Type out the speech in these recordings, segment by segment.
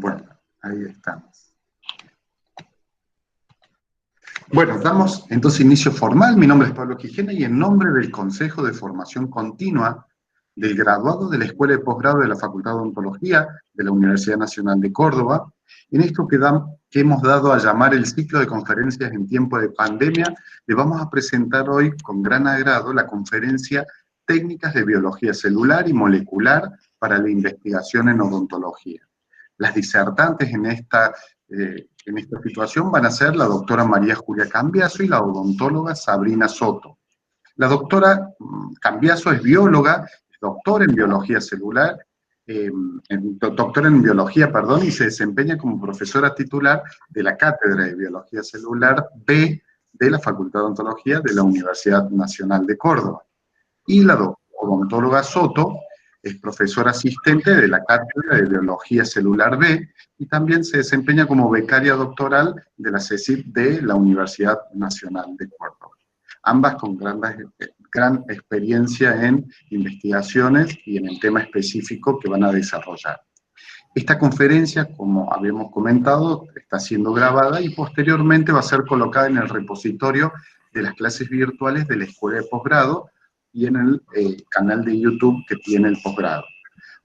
Bueno, ahí estamos. Bueno, damos entonces inicio formal. Mi nombre es Pablo Quijena y en nombre del Consejo de Formación Continua del graduado de la Escuela de Posgrado de la Facultad de Odontología de la Universidad Nacional de Córdoba, en esto que hemos dado a llamar el ciclo de conferencias en tiempo de pandemia, le vamos a presentar hoy con gran agrado la conferencia Técnicas de Biología Celular y Molecular para la Investigación en Odontología. Las disertantes en esta situación van a ser la doctora María Julia Cambiaso y la odontóloga Sabrina Soto. La doctora Cambiaso es bióloga, es doctora en biología celular, doctora en biología, perdón, y se desempeña como profesora titular de la Cátedra de Biología Celular B de la Facultad de Odontología de la Universidad Nacional de Córdoba. Y la odontóloga Soto es profesora asistente de la Cátedra de Biología Celular B y también se desempeña como becaria doctoral de la CECIP de la Universidad Nacional de Córdoba. Ambas con gran experiencia en investigaciones y en el tema específico que van a desarrollar. Esta conferencia, como habíamos comentado, está siendo grabada y posteriormente va a ser colocada en el repositorio de las clases virtuales de la Escuela de Posgrado y en el canal de YouTube que tiene el posgrado.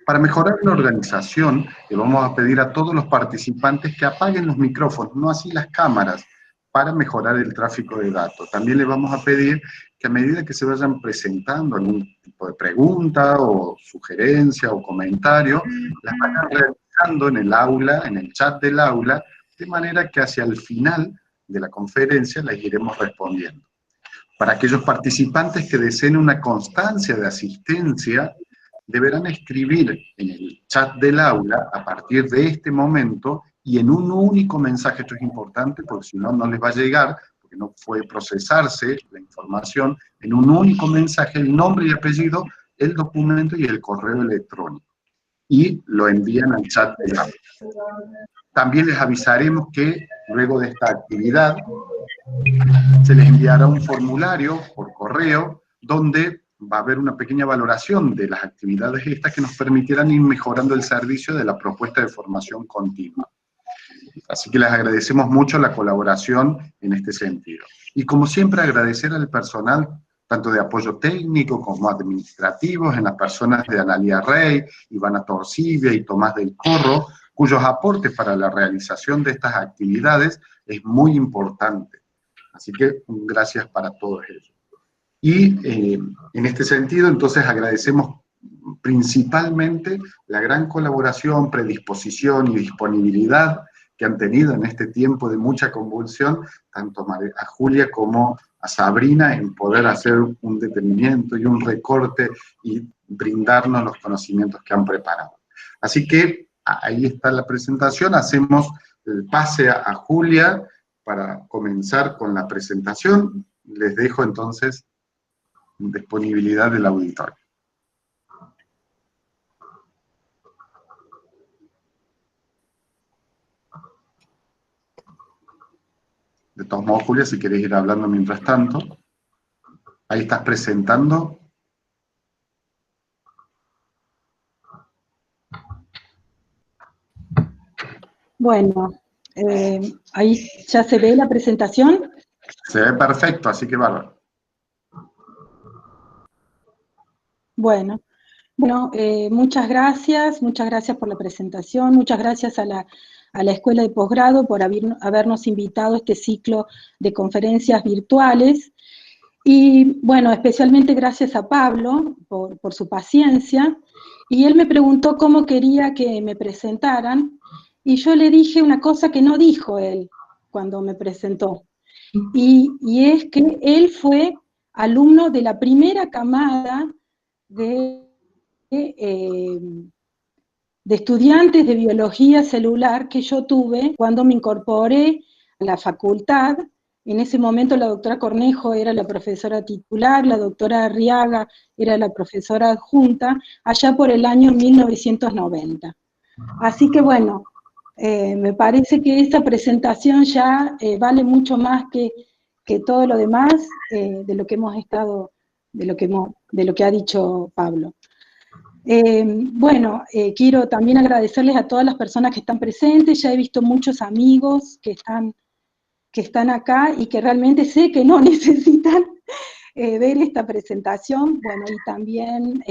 Para mejorar la organización, le vamos a pedir a todos los participantes que apaguen los micrófonos, no así las cámaras, para mejorar el tráfico de datos. También le vamos a pedir que a medida que se vayan presentando algún tipo de pregunta o sugerencia o comentario, las vayan realizando en el aula, en el chat del aula, de manera que hacia el final de la conferencia las iremos respondiendo. Para aquellos participantes que deseen una constancia de asistencia, deberán escribir en el chat del aula a partir de este momento y en un único mensaje. Esto es importante porque si no, no les va a llegar, porque no puede procesarse la información, en un único mensaje, el nombre y apellido, el documento y el correo electrónico. Y lo envían al chat del aula. También les avisaremos que luego de esta actividad se les enviará un formulario por correo donde va a haber una pequeña valoración de las actividades estas que nos permitirán ir mejorando el servicio de la propuesta de formación continua. Así que les agradecemos mucho la colaboración en este sentido. Y como siempre agradecer al personal, tanto de apoyo técnico como administrativos, en las personas de Analia Rey, Ivana Torcibia y Tomás del Corro, cuyos aportes para la realización de estas actividades es muy importante. Así que gracias para todos ellos. Y en este sentido, entonces, agradecemos principalmente la gran colaboración, predisposición y disponibilidad que han tenido en este tiempo de mucha convulsión, tanto a Julia como a Sabrina, en poder hacer un detenimiento y un recorte y brindarnos los conocimientos que han preparado. Así que ahí está la presentación, hacemos el pase a Julia para comenzar con la presentación. Les dejo entonces disponibilidad del auditorio. De todos modos, Julia, si querés ir hablando mientras tanto. Ahí estás presentando. Bueno, ahí ya se ve la presentación. Se ve perfecto, así que bárbaro. Bueno, muchas gracias por la presentación, muchas gracias a la Escuela de Posgrado por habernos invitado a este ciclo de conferencias virtuales, y bueno, especialmente gracias a Pablo por su paciencia, y él me preguntó cómo quería que me presentaran, y yo le dije una cosa que no dijo él cuando me presentó, y es que él fue alumno de la primera camada de estudiantes de biología celular que yo tuve cuando me incorporé a la facultad. En ese momento la doctora Cornejo era la profesora titular, la doctora Arriaga era la profesora adjunta, allá por el año 1990. Así que bueno, me parece que esta presentación ya vale mucho más que todo lo demás de lo que hemos estado, de lo que ha dicho Pablo. Quiero también agradecerles a todas las personas que están presentes. Ya he visto muchos amigos que están acá y que realmente sé que no necesitan ver esta presentación. Bueno, y también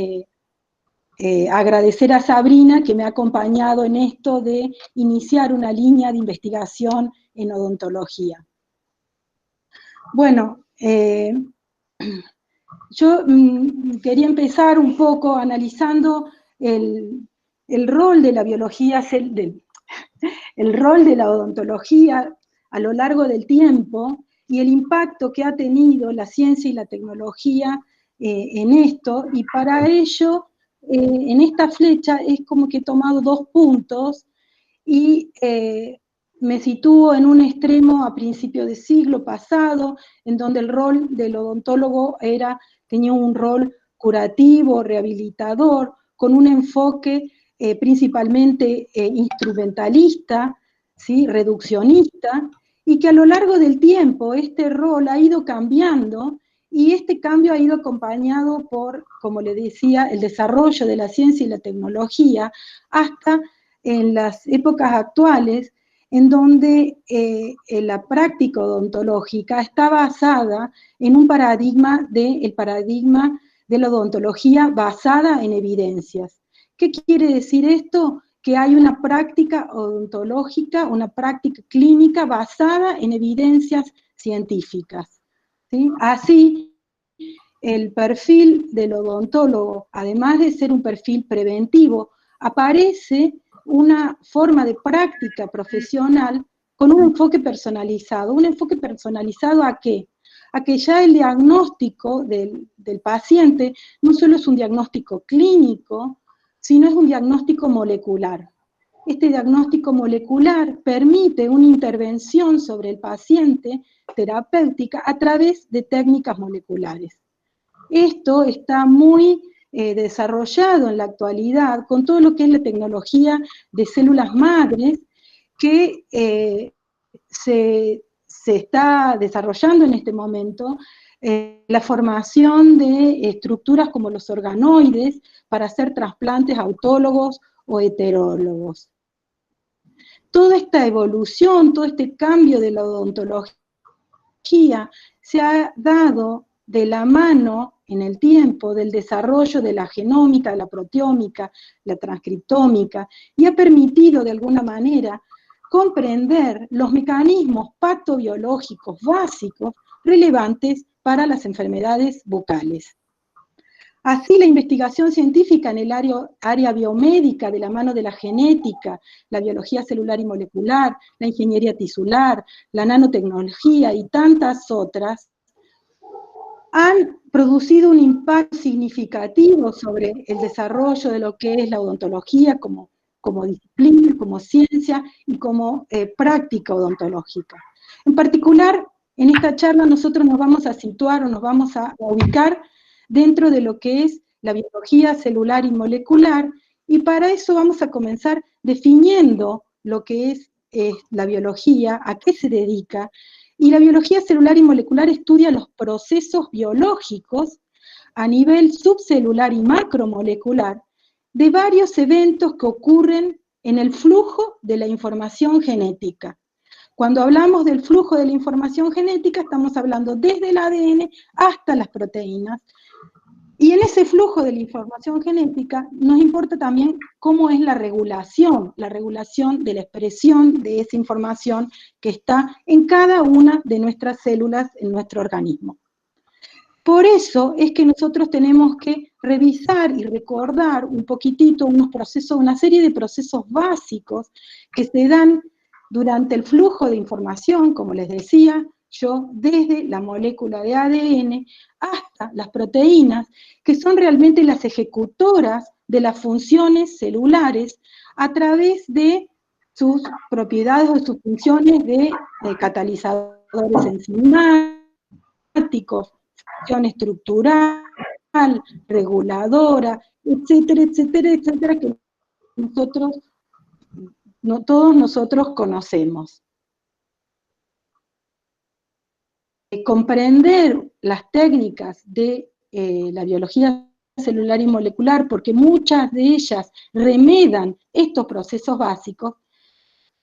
agradecer a Sabrina, que me ha acompañado en esto de iniciar una línea de investigación en odontología. Bueno, yo quería empezar un poco analizando el rol de la biología, el rol de la odontología a lo largo del tiempo y el impacto que ha tenido la ciencia y la tecnología en esto, y para ello, en esta flecha es como que he tomado 2 puntos y me sitúo en un extremo a principios del siglo pasado, en donde el rol del odontólogo tenía un rol curativo, rehabilitador, con un enfoque principalmente instrumentalista, ¿sí? Reduccionista, y que a lo largo del tiempo este rol ha ido cambiando, y este cambio ha ido acompañado por, como le decía, el desarrollo de la ciencia y la tecnología, hasta en las épocas actuales, en donde la práctica odontológica está basada en un paradigma de la odontología basada en evidencias. ¿Qué quiere decir esto? Que hay una práctica odontológica, una práctica clínica basada en evidencias científicas, ¿sí? Así, el perfil del odontólogo, además de ser un perfil preventivo, aparece una forma de práctica profesional con un enfoque personalizado. ¿Un enfoque personalizado a qué? A que ya el diagnóstico del paciente no solo es un diagnóstico clínico, sino es un diagnóstico molecular. Este diagnóstico molecular permite una intervención sobre el paciente terapéutica a través de técnicas moleculares. Esto está muy desarrollado en la actualidad con todo lo que es la tecnología de células madres que se está desarrollando en este momento, la formación de estructuras como los organoides para hacer trasplantes autólogos o heterólogos. Toda esta evolución, todo este cambio de la odontología se ha dado de la mano en el tiempo del desarrollo de la genómica, la proteómica, la transcriptómica, y ha permitido de alguna manera comprender los mecanismos patobiológicos básicos relevantes para las enfermedades bucales. Así, la investigación científica en el área biomédica, de la mano de la genética, la biología celular y molecular, la ingeniería tisular, la nanotecnología y tantas otras, han producido un impacto significativo sobre el desarrollo de lo que es la odontología como disciplina, como ciencia y como práctica odontológica. En particular, en esta charla nosotros nos vamos a situar o nos vamos a ubicar dentro de lo que es la biología celular y molecular, y para eso vamos a comenzar definiendo lo que es la biología, a qué se dedica. Y la biología celular y molecular estudia los procesos biológicos a nivel subcelular y macromolecular de varios eventos que ocurren en el flujo de la información genética. Cuando hablamos del flujo de la información genética, estamos hablando desde el ADN hasta las proteínas. Y en ese flujo de la información genética nos importa también cómo es la regulación de la expresión de esa información que está en cada una de nuestras células en nuestro organismo. Por eso es que nosotros tenemos que revisar y recordar un poquitito una serie de procesos básicos que se dan durante el flujo de información, como les decía yo, desde la molécula de ADN hasta las proteínas, que son realmente las ejecutoras de las funciones celulares a través de sus propiedades o sus funciones de catalizadores enzimáticos, función estructural, reguladora, etcétera, etcétera, etcétera, que todos nosotros conocemos. Comprender las técnicas de la biología celular y molecular, porque muchas de ellas remedan estos procesos básicos,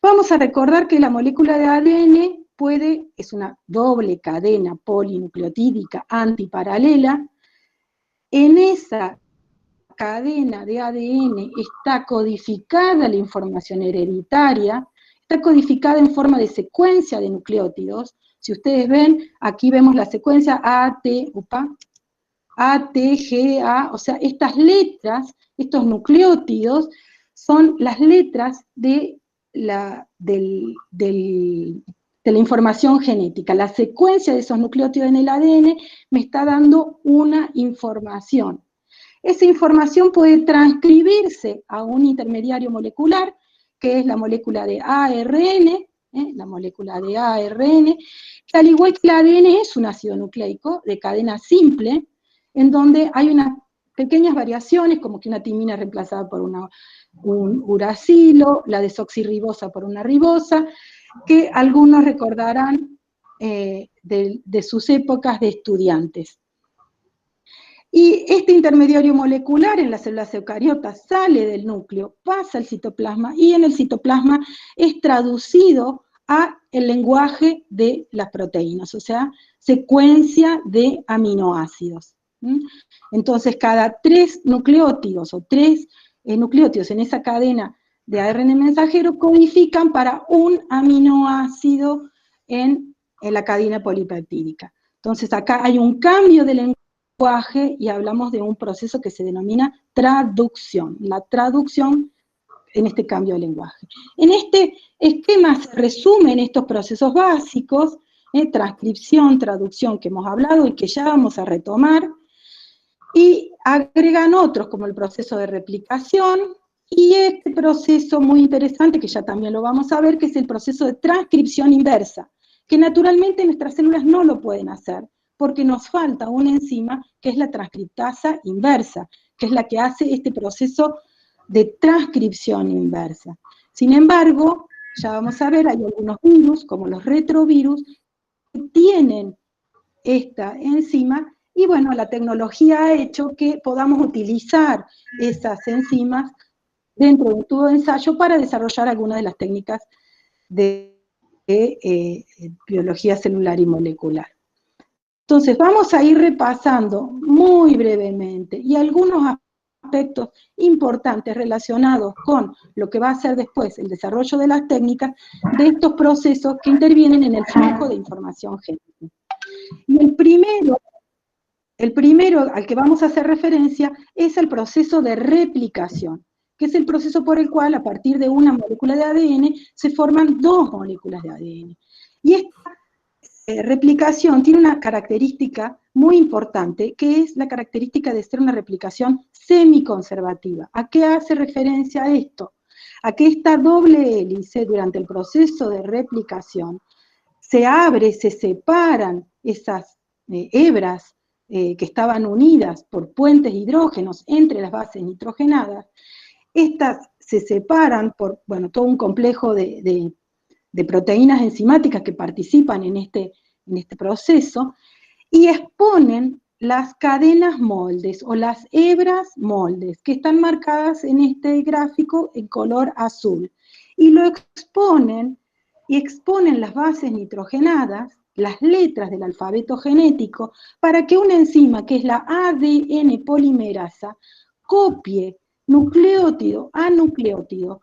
vamos a recordar que la molécula de ADN es una doble cadena polinucleotídica antiparalela. En esa cadena de ADN está codificada la información hereditaria, está codificada en forma de secuencia de nucleótidos. Si ustedes ven, aquí vemos la secuencia A, T, G, A, o sea, estas letras, estos nucleótidos, son las letras de la información genética. La secuencia de esos nucleótidos en el ADN me está dando una información. Esa información puede transcribirse a un intermediario molecular, que es la molécula de ARN, que al igual que el ADN es un ácido nucleico de cadena simple, en donde hay unas pequeñas variaciones, como que una timina es reemplazada por un uracilo, la desoxirribosa por una ribosa, que algunos recordarán de sus épocas de estudiantes. Y este intermediario molecular en las células eucariotas sale del núcleo, pasa al citoplasma, y en el citoplasma es traducido a el lenguaje de las proteínas, o sea, secuencia de aminoácidos. Entonces, cada 3 nucleótidos, o 3 nucleótidos en esa cadena de ARN mensajero codifican para un aminoácido en la cadena polipeptídica. Entonces, acá hay un cambio de lenguaje y hablamos de un proceso que se denomina traducción. La traducción en este cambio de lenguaje. En este esquema se resumen estos procesos básicos, transcripción, traducción, que hemos hablado y que ya vamos a retomar, y agregan otros como el proceso de replicación, y este proceso muy interesante, que ya también lo vamos a ver, que es el proceso de transcripción inversa, que naturalmente nuestras células no lo pueden hacer, porque nos falta una enzima que es la transcriptasa inversa, que es la que hace este proceso de transcripción inversa. Sin embargo, ya vamos a ver, hay algunos virus, como los retrovirus, que tienen esta enzima, y bueno, la tecnología ha hecho que podamos utilizar esas enzimas dentro de un tubo de ensayo para desarrollar algunas de las técnicas de biología celular y molecular. Entonces, vamos a ir repasando muy brevemente, y algunos aspectos importantes relacionados con lo que va a ser después el desarrollo de las técnicas de estos procesos que intervienen en el flujo de información genética. Y el primero al que vamos a hacer referencia es el proceso de replicación, que es el proceso por el cual a partir de una molécula de ADN se forman 2 moléculas de ADN. Y esta replicación tiene una característica muy importante, que es la característica de ser una replicación semiconservativa. ¿A qué hace referencia esto? A que esta doble hélice durante el proceso de replicación se abre, se separan esas hebras que estaban unidas por puentes hidrógenos entre las bases nitrogenadas. Estas se separan por, bueno, todo un complejo de proteínas enzimáticas que participan en este proceso, y exponen las cadenas moldes o las hebras moldes, que están marcadas en este gráfico en color azul, y lo exponen, y exponen las bases nitrogenadas, las letras del alfabeto genético, para que una enzima, que es la ADN polimerasa, copie nucleótido a nucleótido,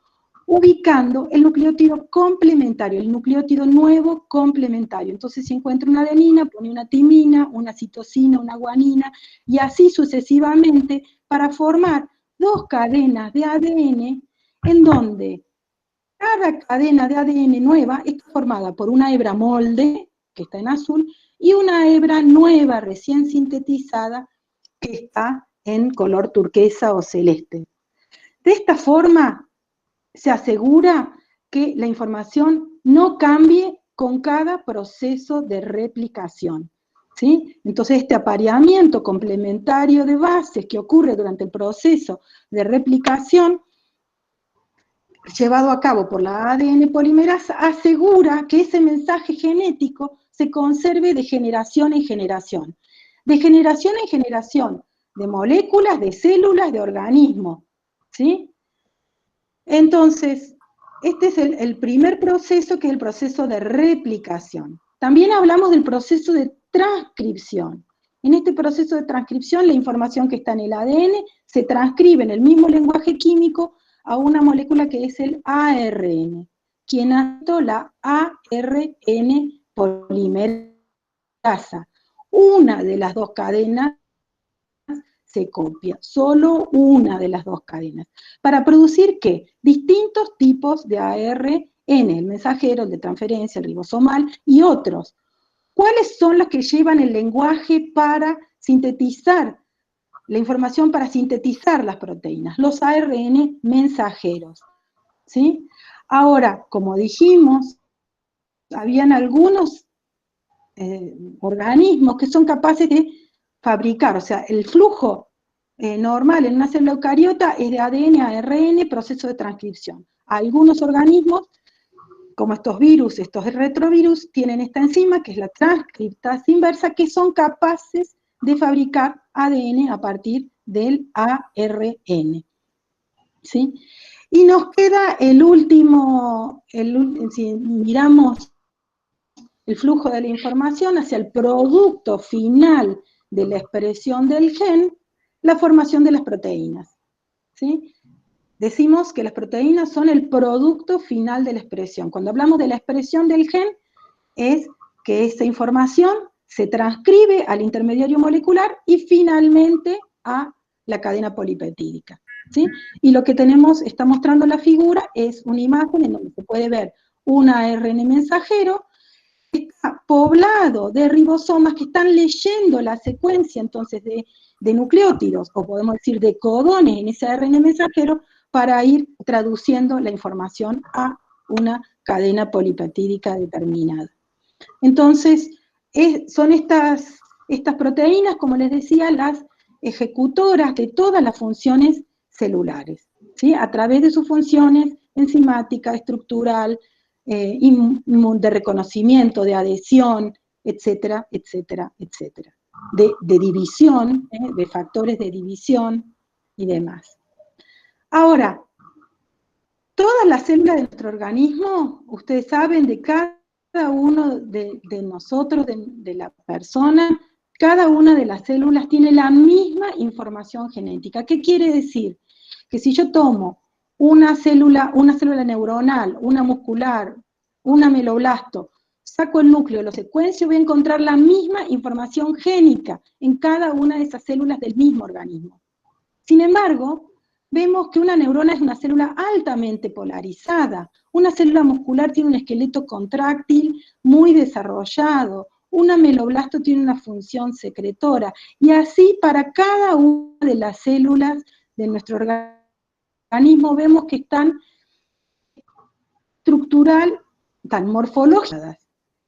ubicando el nucleótido complementario, el nucleótido nuevo complementario. Entonces, si encuentra una adenina, pone una timina, una citosina, una guanina, y así sucesivamente, para formar 2 cadenas de ADN, en donde cada cadena de ADN nueva está formada por una hebra molde, que está en azul, y una hebra nueva, recién sintetizada, que está en color turquesa o celeste. De esta forma, se asegura que la información no cambie con cada proceso de replicación, ¿sí? Entonces, este apareamiento complementario de bases que ocurre durante el proceso de replicación, llevado a cabo por la ADN polimerasa, asegura que ese mensaje genético se conserve de generación en generación. De generación en generación, de moléculas, de células, de organismos, ¿sí? Entonces, este es el primer proceso, que es el proceso de replicación. También hablamos del proceso de transcripción. En este proceso de transcripción, la información que está en el ADN se transcribe en el mismo lenguaje químico a una molécula que es el ARN, quien hace la ARN polimerasa. Una de las dos cadenas se copia, solo una de las dos cadenas. ¿Para producir qué? Distintos tipos de ARN, el mensajero, el de transferencia, el ribosomal y otros. ¿Cuáles son los que llevan el lenguaje para sintetizar la información, para sintetizar las proteínas? Los ARN mensajeros, ¿sí? Ahora, como dijimos, habían algunos organismos que son capaces de fabricar, o sea, el flujo normal en una célula eucariota es de ADN a ARN, proceso de transcripción. Algunos organismos, como estos virus, estos retrovirus, tienen esta enzima, que es la transcriptasa inversa, que son capaces de fabricar ADN a partir del ARN. ¿Sí? Y nos queda el último, si miramos el flujo de la información hacia el producto final de la expresión del gen, la formación de las proteínas. ¿Sí? Decimos que las proteínas son el producto final de la expresión. Cuando hablamos de la expresión del gen, es que esa información se transcribe al intermediario molecular y finalmente a la cadena polipeptídica. ¿Sí? Y lo que tenemos, está mostrando la figura, es una imagen en donde se puede ver un ARN mensajero, está poblado de ribosomas que están leyendo la secuencia entonces de nucleótidos, o podemos decir de codones en ese ARN mensajero, para ir traduciendo la información a una cadena polipeptídica determinada. Entonces, son estas proteínas, como les decía, las ejecutoras de todas las funciones celulares, ¿sí? A través de sus funciones enzimática, estructural, de reconocimiento, de adhesión, etcétera, etcétera, etcétera. De división, de factores de división y demás. Ahora, todas las células de nuestro organismo, ustedes saben, de cada uno de nosotros, de la persona, cada una de las células tiene la misma información genética. ¿Qué quiere decir? Que si yo tomo una célula neuronal, una muscular, un ameloblasto, saco el núcleo, lo secuencio, voy a encontrar la misma información génica en cada una de esas células del mismo organismo. Sin embargo, vemos que una neurona es una célula altamente polarizada. Una célula muscular tiene un esqueleto contráctil muy desarrollado. Un ameloblasto tiene una función secretora. Y así para cada una de las células de nuestro organismo vemos que están estructural, tan morfológicas,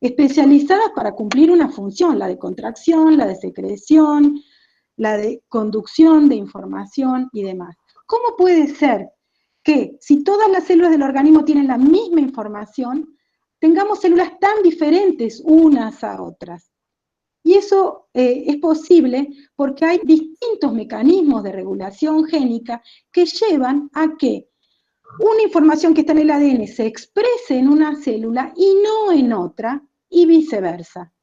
especializadas para cumplir una función, la de contracción, la de secreción, la de conducción de información y demás. ¿Cómo puede ser que si todas las células del organismo tienen la misma información, tengamos células tan diferentes unas a otras? Y eso es posible porque hay distintos mecanismos de regulación génica que llevan a que una información que está en el ADN se exprese en una célula y no en otra, y viceversa.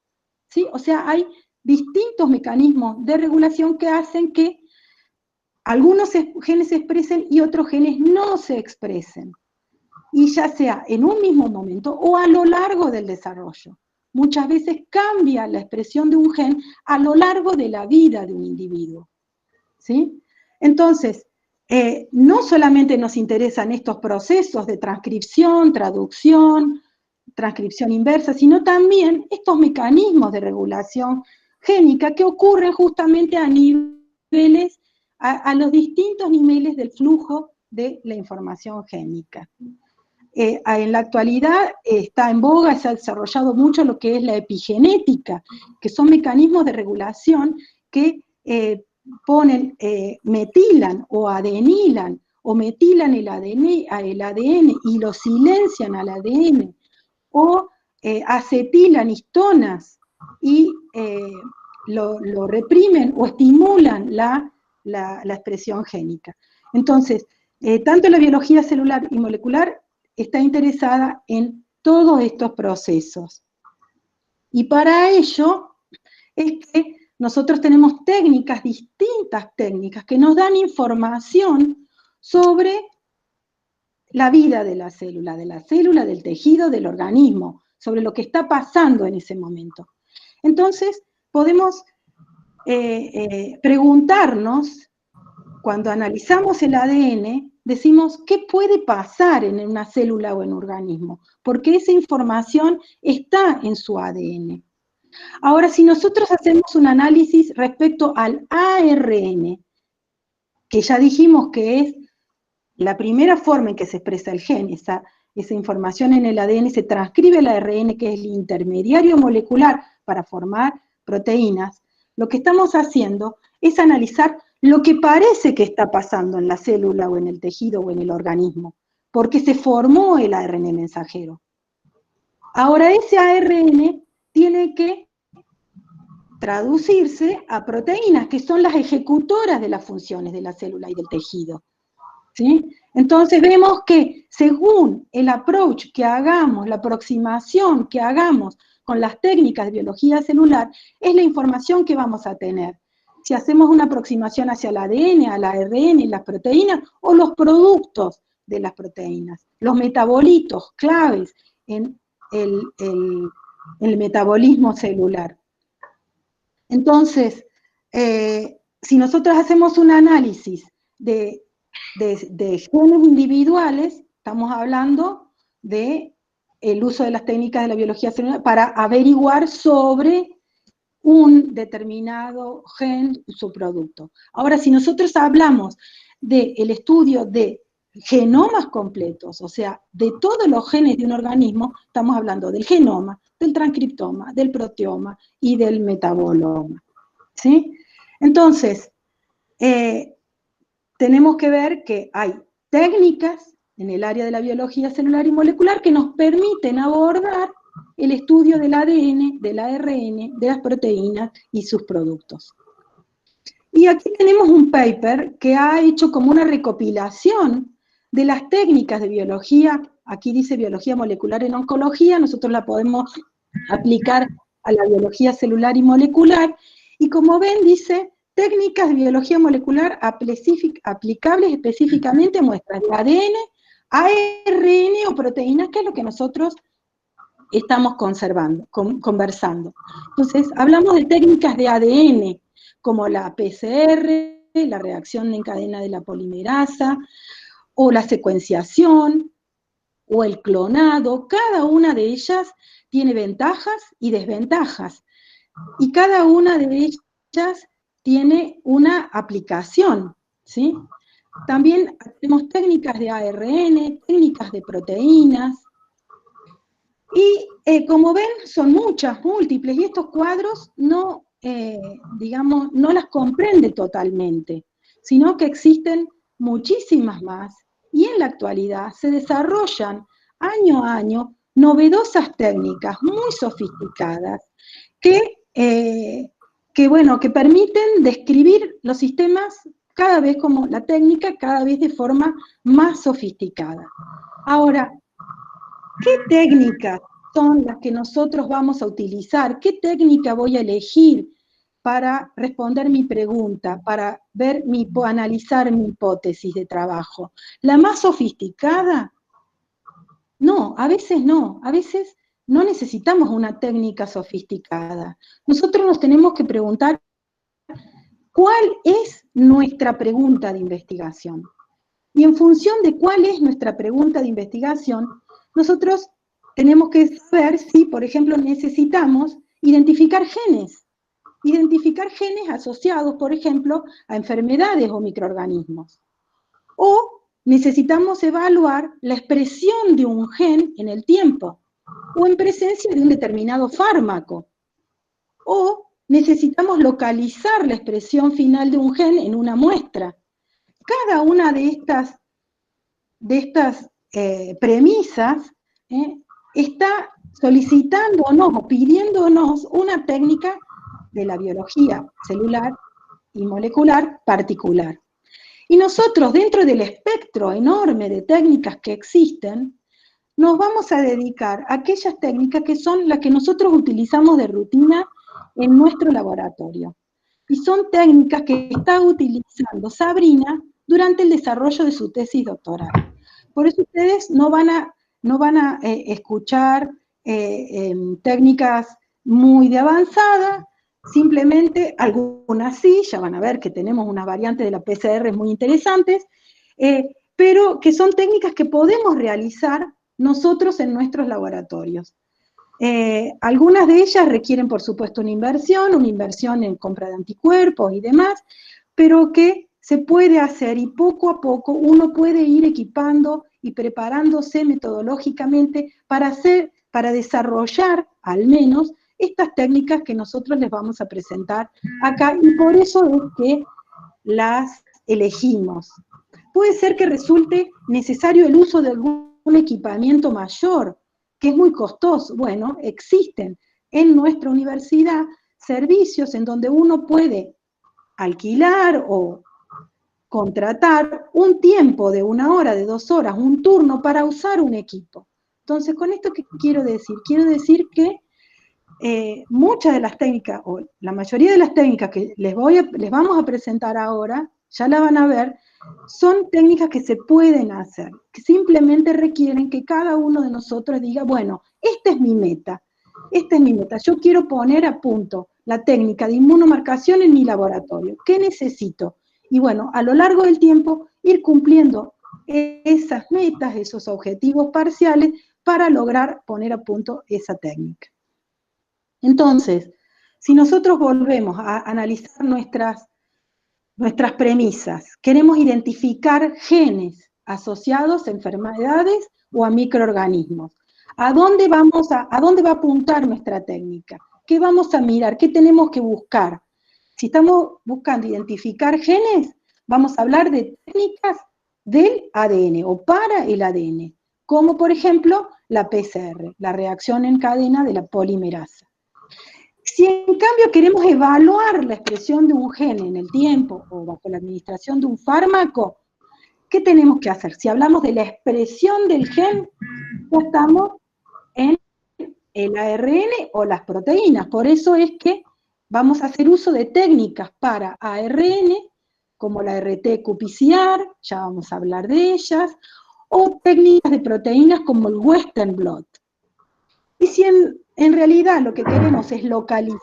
¿Sí? O sea, hay distintos mecanismos de regulación que hacen que algunos genes se expresen y otros genes no se expresen, y ya sea en un mismo momento o a lo largo del desarrollo. Muchas veces cambia la expresión de un gen a lo largo de la vida de un individuo. ¿Sí? Entonces, no solamente nos interesan estos procesos de transcripción, traducción, transcripción inversa, sino también estos mecanismos de regulación génica que ocurren justamente a niveles, a los distintos niveles del flujo de la información génica. En la actualidad está en boga, se ha desarrollado mucho lo que es la epigenética, que son mecanismos de regulación que metilan o adenilan, o metilan el ADN y lo silencian al ADN, o acetilan histonas y lo reprimen o estimulan la la expresión génica. Entonces, tanto la biología celular y molecular está interesada en todos estos procesos. Y para ello es que nosotros tenemos técnicas, distintas técnicas, que nos dan información sobre la vida de la célula, del tejido, del organismo, sobre lo que está pasando en ese momento. Entonces, podemos preguntarnos, cuando analizamos el ADN, decimos, ¿qué puede pasar en una célula o en un organismo? Porque esa información está en su ADN. Ahora, si nosotros hacemos un análisis respecto al ARN, que ya dijimos que es la primera forma en que se expresa el gen, esa información en el ADN se transcribe al ARN, que es el intermediario molecular para formar proteínas, lo que estamos haciendo es analizar lo que parece que está pasando en la célula o en el tejido o en el organismo, porque se formó el ARN mensajero. Ahora ese ARN tiene que traducirse a proteínas, que son las ejecutoras de las funciones de la célula y del tejido. ¿Sí? Entonces vemos que según el approach que hagamos, la aproximación que hagamos con las técnicas de biología celular, es la información que vamos a tener. Si hacemos una aproximación hacia el ADN, al ARN, las proteínas, o los productos de las proteínas, los metabolitos claves en el metabolismo celular. Entonces, si nosotros hacemos un análisis de genes individuales, estamos hablando de el uso de las técnicas de la biología celular para averiguar sobre un determinado gen, su producto. Ahora, si nosotros hablamos del estudio de genomas completos, o sea, de todos los genes de un organismo, estamos hablando del genoma, del transcriptoma, del proteoma y del metaboloma. ¿Sí? Entonces, tenemos que ver que hay técnicas en el área de la biología celular y molecular que nos permiten abordar el estudio del ADN, del ARN, de las proteínas y sus productos. Y aquí tenemos un paper que ha hecho como una recopilación de las técnicas de biología, aquí dice biología molecular en oncología, nosotros la podemos aplicar a la biología celular y molecular, y como ven dice, técnicas de biología molecular aplicables específicamente a muestras de ADN, ARN o proteínas, que es lo que nosotros estamos conversando. Entonces, hablamos de técnicas de ADN, como la PCR, la reacción en cadena de la polimerasa, o la secuenciación, o el clonado. Cada una de ellas tiene ventajas y desventajas, y cada una de ellas tiene una aplicación, ¿sí? También tenemos técnicas de ARN, técnicas de proteínas, y como ven, son muchas, múltiples, y estos cuadros no, digamos, no las comprende totalmente, sino que existen muchísimas más, y en la actualidad se desarrollan año a año novedosas técnicas muy sofisticadas que permiten describir los sistemas cada vez como la técnica, cada vez de forma más sofisticada. Ahora, ¿qué técnicas son las que nosotros vamos a utilizar? ¿Qué técnica voy a elegir para responder mi pregunta, para analizar mi hipótesis de trabajo? ¿La más sofisticada? No, a veces no. A veces no necesitamos una técnica sofisticada. Nosotros nos tenemos que preguntar cuál es nuestra pregunta de investigación. Y en función de cuál es nuestra pregunta de investigación, nosotros tenemos que saber si, por ejemplo, necesitamos identificar genes asociados, por ejemplo, a enfermedades o microorganismos. O necesitamos evaluar la expresión de un gen en el tiempo, o en presencia de un determinado fármaco. O necesitamos localizar la expresión final de un gen en una muestra. Cada una de estas premisas está solicitándonos o pidiéndonos una técnica de la biología celular y molecular particular. Y nosotros, dentro del espectro enorme de técnicas que existen, nos vamos a dedicar a aquellas técnicas que son las que nosotros utilizamos de rutina en nuestro laboratorio. Y son técnicas que está utilizando Sabrina durante el desarrollo de su tesis doctoral. Por eso ustedes no van a escuchar técnicas muy de avanzada, simplemente algunas sí, ya van a ver que tenemos unas variantes de la PCR muy interesantes, pero que son técnicas que podemos realizar nosotros en nuestros laboratorios. Algunas de ellas requieren, por supuesto, una inversión en compra de anticuerpos y demás, pero que se puede hacer y poco a poco uno puede ir equipando y preparándose metodológicamente para desarrollar, al menos, estas técnicas que nosotros les vamos a presentar acá, y por eso es que las elegimos. Puede ser que resulte necesario el uso de algún equipamiento mayor, que es muy costoso. Bueno, existen en nuestra universidad servicios en donde uno puede alquilar o contratar un tiempo de 1 hora, de 2 horas, un turno para usar un equipo. Entonces, ¿con esto qué quiero decir? Quiero decir que muchas de las técnicas, o la mayoría de las técnicas que les vamos a presentar ahora, ya la van a ver, son técnicas que se pueden hacer, que simplemente requieren que cada uno de nosotros diga, bueno, esta es mi meta, yo quiero poner a punto la técnica de inmunomarcación en mi laboratorio, ¿qué necesito? Y bueno, a lo largo del tiempo, ir cumpliendo esas metas, esos objetivos parciales, para lograr poner a punto esa técnica. Entonces, si nosotros volvemos a analizar nuestras premisas, queremos identificar genes asociados a enfermedades o a microorganismos. ¿A dónde va a apuntar nuestra técnica? ¿Qué vamos a mirar? ¿Qué tenemos que buscar? Si estamos buscando identificar genes, vamos a hablar de técnicas del ADN o para el ADN, como por ejemplo la PCR, la reacción en cadena de la polimerasa. Si en cambio queremos evaluar la expresión de un gen en el tiempo o bajo la administración de un fármaco, ¿qué tenemos que hacer? Si hablamos de la expresión del gen, ya estamos en el ARN o las proteínas. Por eso es que vamos a hacer uso de técnicas para ARN, como la RT-qPCR, ya vamos a hablar de ellas, o técnicas de proteínas como el Western blot. Y si en realidad lo que queremos es localizar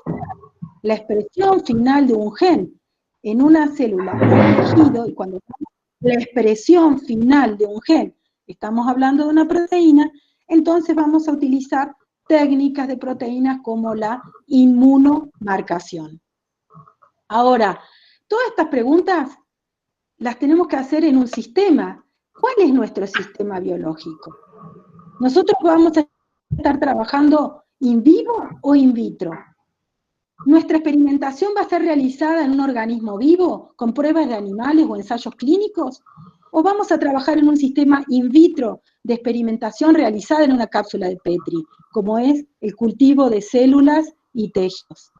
la expresión final de un gen en una célula o un tejido, y cuando la expresión final de un gen estamos hablando de una proteína, entonces vamos a utilizar técnicas de proteínas como la inmunomarcación. Ahora, todas estas preguntas las tenemos que hacer en un sistema. ¿Cuál es nuestro sistema biológico? Nosotros vamos a estar trabajando in vivo o in vitro. ¿Nuestra experimentación va a ser realizada en un organismo vivo, con pruebas de animales o ensayos clínicos? ¿O vamos a trabajar en un sistema in vitro de experimentación realizada en una cápsula de Petri, como es el cultivo de células y tejidos?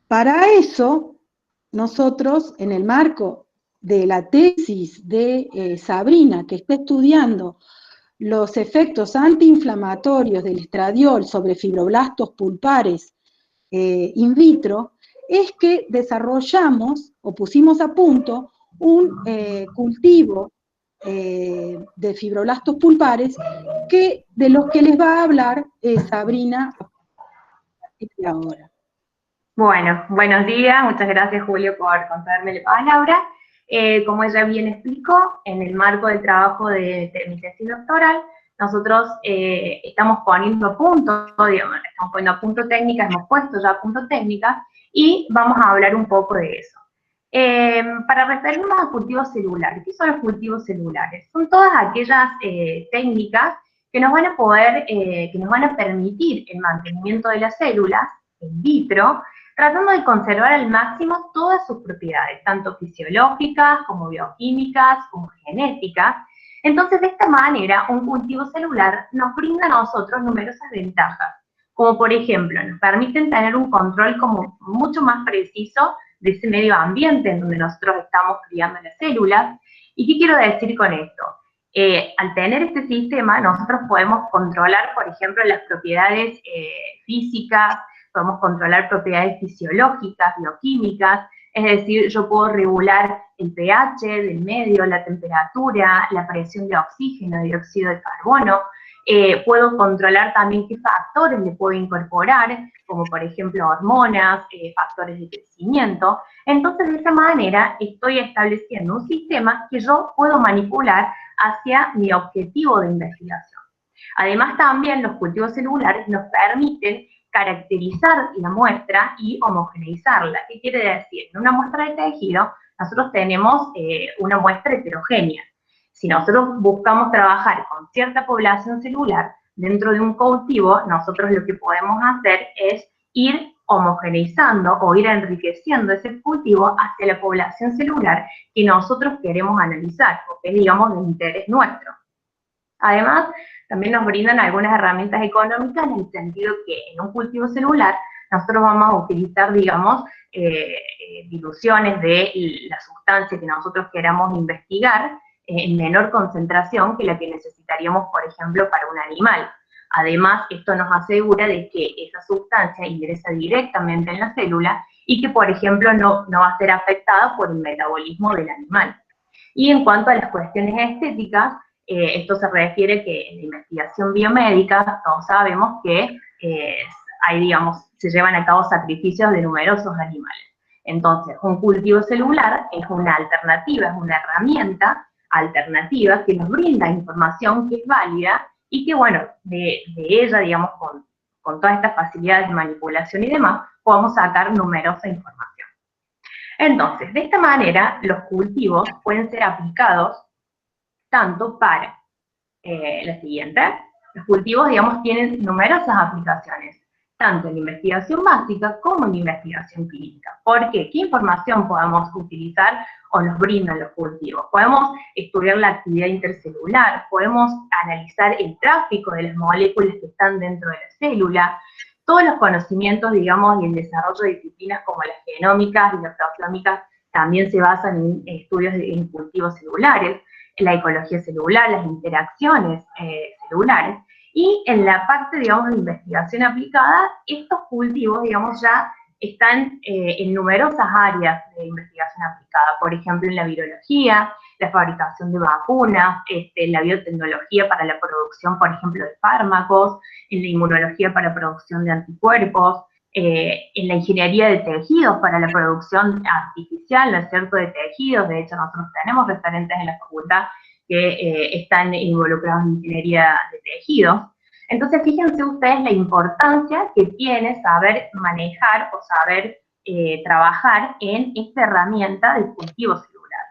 Para eso, nosotros, en el marco de la tesis de Sabrina, que está estudiando los efectos antiinflamatorios del estradiol sobre fibroblastos pulpares in vitro, es que desarrollamos o pusimos a punto un cultivo de fibroblastos pulpares de los que les va a hablar Sabrina ahora. Bueno, buenos días, muchas gracias Julio por concederme la palabra. Como ella bien explicó, en el marco del trabajo de mi tesis doctoral, nosotros estamos poniendo a punto, estamos poniendo a punto técnicas, hemos puesto ya a punto técnicas, y vamos a hablar un poco de eso. Para referirnos a cultivos celulares, ¿qué son los cultivos celulares? Son todas aquellas técnicas que nos van a poder, que nos van a permitir el mantenimiento de las células in vitro, tratando de conservar al máximo todas sus propiedades, tanto fisiológicas, como bioquímicas, como genéticas. Entonces, de esta manera, un cultivo celular nos brinda a nosotros numerosas ventajas, como por ejemplo, nos permiten tener un control como mucho más preciso de ese medio ambiente en donde nosotros estamos criando las células. ¿Y qué quiero decir con esto? Al tener este sistema, nosotros podemos controlar, por ejemplo, las propiedades físicas, podemos controlar propiedades fisiológicas, bioquímicas, es decir, yo puedo regular el pH del medio, la temperatura, la presión de oxígeno, dióxido de carbono, puedo controlar también qué factores le puedo incorporar, como por ejemplo hormonas, factores de crecimiento. Entonces, de esa manera estoy estableciendo un sistema que yo puedo manipular hacia mi objetivo de investigación. Además, también los cultivos celulares nos permiten caracterizar la muestra y homogeneizarla. ¿Qué quiere decir? En una muestra de tejido, nosotros tenemos una muestra heterogénea. Si nosotros buscamos trabajar con cierta población celular dentro de un cultivo, nosotros lo que podemos hacer es ir homogeneizando o ir enriqueciendo ese cultivo hacia la población celular que nosotros queremos analizar, o que es, digamos, de interés nuestro. Además, también nos brindan algunas herramientas económicas en el sentido que en un cultivo celular nosotros vamos a utilizar, digamos, diluciones de la sustancia que nosotros queramos investigar en menor concentración que la que necesitaríamos, por ejemplo, para un animal. Además, esto nos asegura de que esa sustancia ingresa directamente en la célula y que, por ejemplo, no va a ser afectada por el metabolismo del animal. Y en cuanto a las cuestiones estéticas, esto se refiere que en la investigación biomédica todos sabemos que hay, digamos, se llevan a cabo sacrificios de numerosos animales. Entonces, un cultivo celular es una alternativa, es una herramienta alternativa que nos brinda información que es válida y que, bueno, de ella, digamos, con todas estas facilidades de manipulación y demás, podemos sacar numerosa información. Entonces, de esta manera, los cultivos pueden ser aplicados tanto para la siguiente. Los cultivos, digamos, tienen numerosas aplicaciones, tanto en investigación básica como en investigación clínica. ¿Por qué? ¿Qué información podemos utilizar o nos brindan los cultivos? Podemos estudiar la actividad intercelular, podemos analizar el tráfico de las moléculas que están dentro de la célula, todos los conocimientos, digamos, y el desarrollo de disciplinas como las genómicas y las proteómicas también se basan en estudios en cultivos celulares, en la ecología celular, las interacciones celulares, y en la parte, digamos, de investigación aplicada, estos cultivos, digamos, ya están en numerosas áreas de investigación aplicada, por ejemplo, en la virología, la fabricación de vacunas, la biotecnología para la producción, por ejemplo, de fármacos, en la inmunología para la producción de anticuerpos, en la ingeniería de tejidos para la producción artificial, ¿no es cierto?, de tejidos. De hecho, nosotros tenemos referentes en la facultad que están involucrados en ingeniería de tejidos. Entonces, fíjense ustedes la importancia que tiene saber manejar o saber trabajar en esta herramienta del cultivo celular.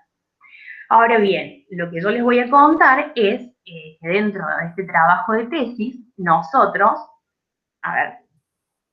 Ahora bien, lo que yo les voy a contar es que dentro de este trabajo de tesis, nosotros,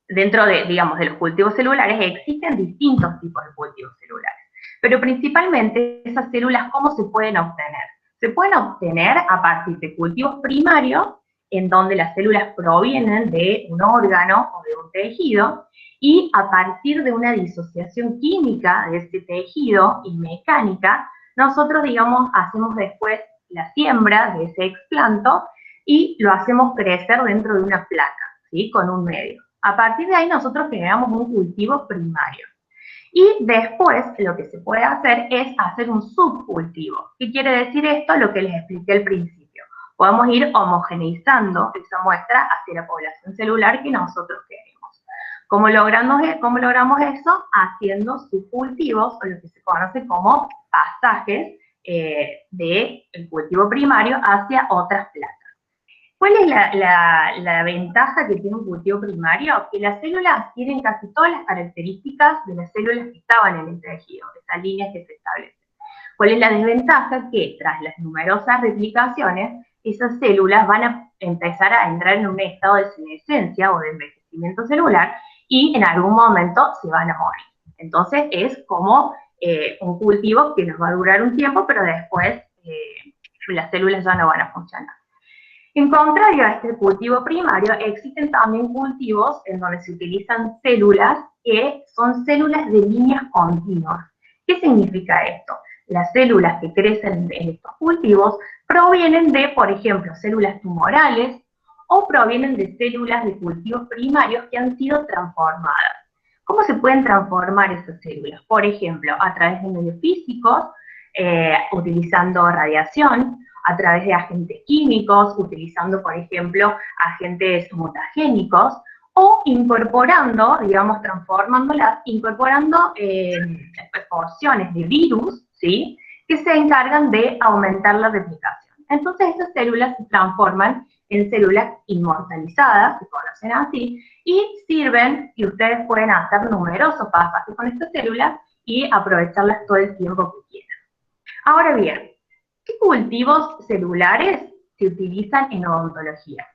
dentro de, digamos, de los cultivos celulares existen distintos tipos de cultivos celulares, pero principalmente esas células, ¿cómo se pueden obtener? Se pueden obtener a partir de cultivos primarios, en donde las células provienen de un órgano o de un tejido, y a partir de una disociación química de ese tejido y mecánica, nosotros, digamos, hacemos después la siembra de ese explanto y lo hacemos crecer dentro de una placa, ¿sí?, con un medio. A partir de ahí nosotros generamos un cultivo primario. Y después lo que se puede hacer es hacer un subcultivo. ¿Qué quiere decir esto? Lo que les expliqué al principio. Podemos ir homogeneizando esa muestra hacia la población celular que nosotros queremos. ¿Cómo logramos eso? Haciendo subcultivos, o lo que se conoce como pasajes del cultivo primario hacia otras placas. ¿Cuál es la ventaja que tiene un cultivo primario? Que las células tienen casi todas las características de las células que estaban en el tejido, esas líneas que se establecen. ¿Cuál es la desventaja? Que tras las numerosas replicaciones, esas células van a empezar a entrar en un estado de senescencia o de envejecimiento celular y en algún momento se van a morir. Entonces es como un cultivo que nos va a durar un tiempo, pero después las células ya no van a funcionar. En contrario a este cultivo primario, existen también cultivos en donde se utilizan células que son células de líneas continuas. ¿Qué significa esto? Las células que crecen en estos cultivos provienen de, por ejemplo, células tumorales o provienen de células de cultivos primarios que han sido transformadas. ¿Cómo se pueden transformar esas células? Por ejemplo, a través de medios físicos, utilizando radiación, a través de agentes químicos, utilizando, por ejemplo, agentes mutagénicos, o incorporando, digamos, transformándolas, incorporando porciones de virus, ¿sí?, que se encargan de aumentar la replicación. Entonces, estas células se transforman en células inmortalizadas, se conocen así, y sirven, y ustedes pueden hacer numerosos pasajes con estas células y aprovecharlas todo el tiempo que quieran. Ahora bien, ¿qué cultivos celulares se utilizan en odontología?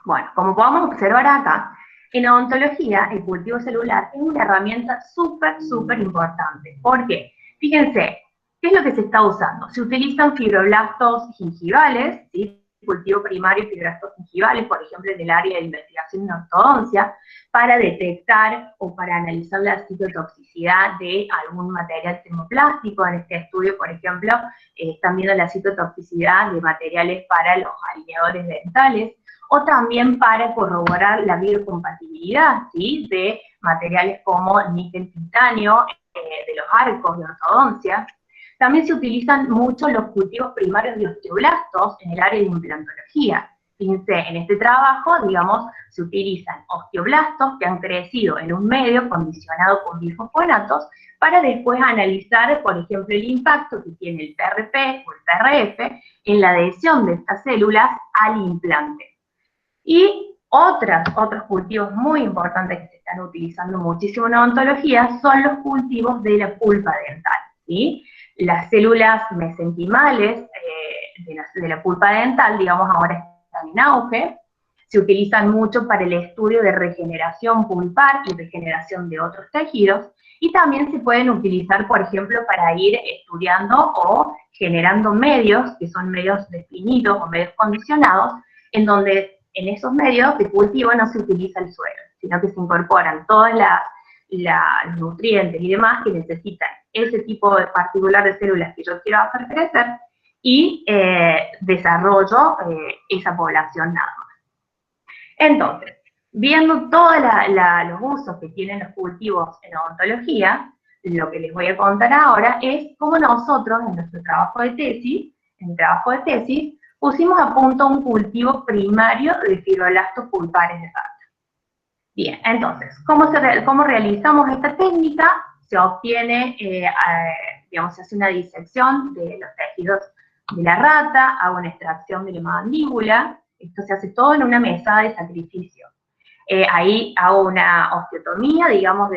Bueno, como podemos observar acá, en odontología el cultivo celular es una herramienta súper importante. ¿Por qué? Fíjense, ¿qué es lo que se está usando? Se utilizan fibroblastos gingivales, ¿sí? Cultivo primario de fibroblastos gingivales, por ejemplo, en el área de investigación en ortodoncia, para detectar o para analizar la citotoxicidad de algún material termoplástico. En este estudio, por ejemplo, están viendo la citotoxicidad de materiales para los alineadores dentales, o también para corroborar la biocompatibilidad, ¿sí?, de materiales como níquel titanio, de los arcos de ortodoncia. También se utilizan mucho los cultivos primarios de osteoblastos en el área de implantología. Fíjense, en este trabajo, digamos, se utilizan osteoblastos que han crecido en un medio condicionado con bifosfonatos para después analizar, por ejemplo, el impacto que tiene el PRP o el PRF en la adhesión de estas células al implante. Y otros cultivos muy importantes que se están utilizando muchísimo en odontología son los cultivos de la pulpa dental, ¿sí? Las células mesenquimales de la pulpa dental, digamos, ahora están en auge, se utilizan mucho para el estudio de regeneración pulpar y regeneración de otros tejidos, y también se pueden utilizar, por ejemplo, para ir estudiando o generando medios, que son medios definidos o medios condicionados, en donde en esos medios de cultivo no se utiliza el suelo, sino que se incorporan todos los nutrientes y demás que necesitan ese tipo de particular de células que yo quiero hacer crecer, y desarrollo esa población nada más. Entonces, viendo todos los usos que tienen los cultivos en odontología, lo que les voy a contar ahora es cómo nosotros, en nuestro trabajo de tesis, pusimos a punto un cultivo primario de fibroblastos pulpares de rata. Bien, entonces, ¿cómo realizamos esta técnica? Se obtiene, digamos, se hace una disección de los tejidos de la rata, hago una extracción de la mandíbula, esto se hace todo en una mesada de sacrificio. Ahí hago una osteotomía, digamos,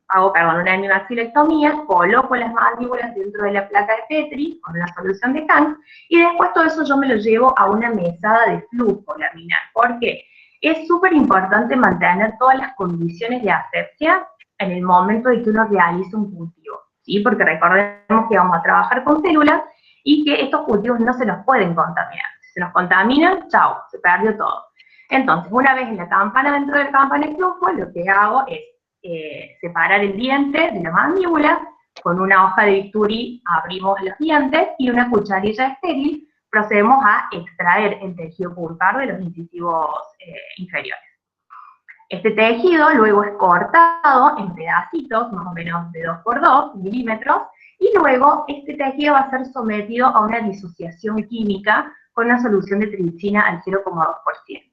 hago una hemimaxilectomía, coloco las mandíbulas dentro de la placa de Petri con una solución de Kahn, y después todo eso yo me lo llevo a una mesada de flujo laminar. ¿Por qué? Es súper importante mantener todas las condiciones de asepsia en el momento de que uno realiza un cultivo, ¿sí? Porque recordemos que vamos a trabajar con células y que estos cultivos no se nos pueden contaminar. Si se nos contaminan, chao, se perdió todo. Entonces, una vez en la campana, dentro del campana de flujo, lo que hago es separar el diente de la mandíbula, con una hoja de bisturí abrimos los dientes y una cucharilla estéril procedemos a extraer el tejido pulpar de los incisivos inferiores. Este tejido luego es cortado en pedacitos, más o menos de 2 por 2 milímetros, y luego este tejido va a ser sometido a una disociación química con una solución de tripsina al 0,2%.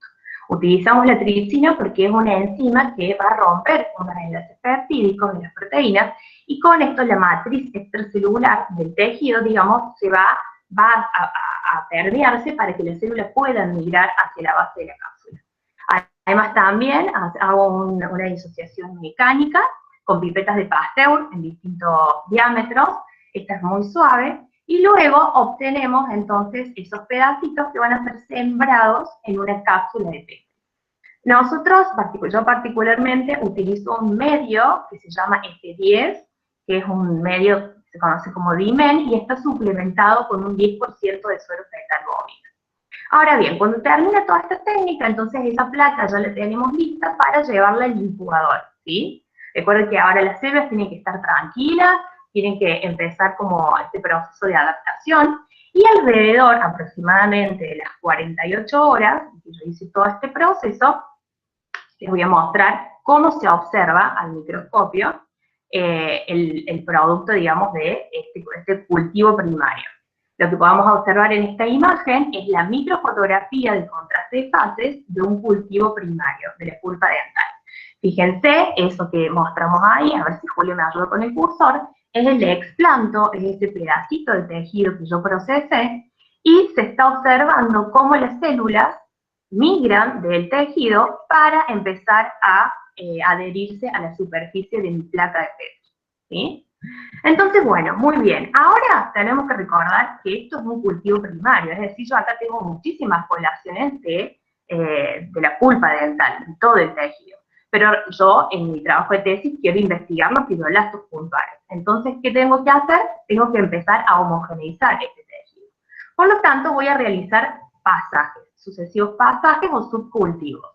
Utilizamos la tripsina porque es una enzima que va a romper unos enlaces peptídicos de las proteínas, y con esto la matriz extracelular del tejido, digamos, va a permearse para que las células puedan migrar hacia la base de la cápsula. Además también hago una disociación mecánica con pipetas de Pasteur en distintos diámetros, esta es muy suave, y luego obtenemos entonces esos pedacitos que van a ser sembrados en una cápsula de Petri. Yo particularmente utilizo un medio que se llama F10, que es un medio que se conoce como Dimen, y está suplementado con un 10% de suero fetal bovino. Ahora bien, cuando termina toda esta técnica, entonces esa placa ya la tenemos lista para llevarla al incubador, ¿sí? Recuerden que ahora las células tienen que estar tranquilas, tienen que empezar como este proceso de adaptación, y alrededor aproximadamente de las 48 horas, que yo hice todo este proceso, les voy a mostrar cómo se observa al microscopio el producto, digamos, de este cultivo primario. Lo que podamos observar en esta imagen es la microfotografía del contraste de fases de un cultivo primario, de la pulpa dental. Fíjense, eso que mostramos ahí, a ver si Julio me ayuda con el cursor, es el explanto, es ese pedacito de tejido que yo procesé, y se está observando cómo las células migran del tejido para empezar a adherirse a la superficie de mi placa de peso, ¿sí? Entonces, bueno, muy bien. Ahora tenemos que recordar que esto es un cultivo primario, es decir, yo acá tengo muchísimas poblaciones de la pulpa dental, de todo el tejido. Pero yo, en mi trabajo de tesis, quiero investigar los fibroblastos puntuales. Entonces, ¿qué tengo que hacer? Tengo que empezar a homogeneizar este tejido. Por lo tanto, voy a realizar pasajes, sucesivos pasajes o subcultivos.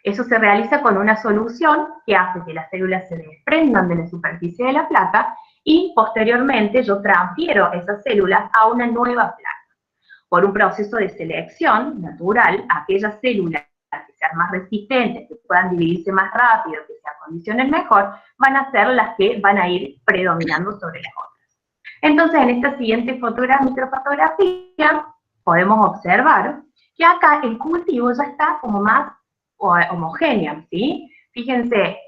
Eso se realiza con una solución que hace que las células se desprendan de la superficie de la placa y posteriormente yo transfiero esas células a una nueva placa. Por un proceso de selección natural, aquellas células que sean más resistentes, que puedan dividirse más rápido, que se acondicionen mejor, van a ser las que van a ir predominando sobre las otras. Entonces, en esta siguiente microfotografía, podemos observar que acá el cultivo ya está como más homogéneo, ¿sí? Fíjense,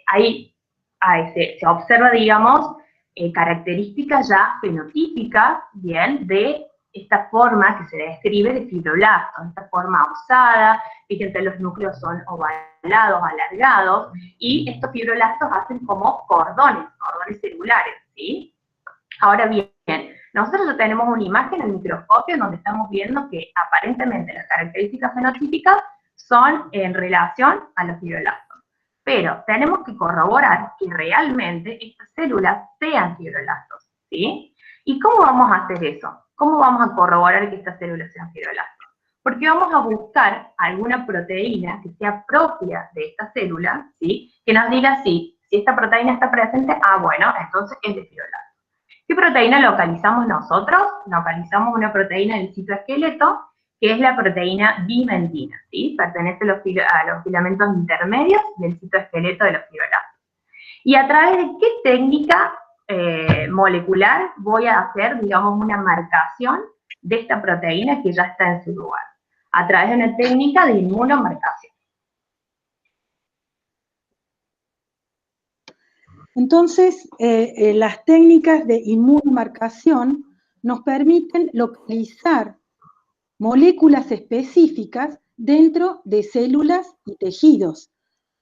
ahí se observa, digamos, características ya fenotípicas, bien, de esta forma que se describe de fibroblastos, esta forma osada, fíjense, los núcleos son ovalados, alargados, y estos fibroblastos hacen como cordones celulares, ¿sí? Ahora bien, nosotros ya tenemos una imagen en el microscopio donde estamos viendo que aparentemente las características fenotípicas son en relación a los fibroblastos. Pero tenemos que corroborar que realmente estas células sean fibroblastos, ¿sí? ¿Y cómo vamos a hacer eso? ¿Cómo vamos a corroborar que estas células sean fibroblastos? Porque vamos a buscar alguna proteína que sea propia de esta célula, ¿sí? Que nos diga si esta proteína está presente, bueno, entonces es de fibroblastos. ¿Qué proteína localizamos nosotros? Localizamos una proteína del citoesqueleto, que es la proteína bimentina, ¿sí? Pertenece a los filamentos intermedios del citoesqueleto de los fibroblastos. ¿Y a través de qué técnica molecular voy a hacer, digamos, una marcación de esta proteína que ya está en su lugar? A través de una técnica de inmunomarcación. Entonces, las técnicas de inmunomarcación nos permiten localizar moléculas específicas dentro de células y tejidos,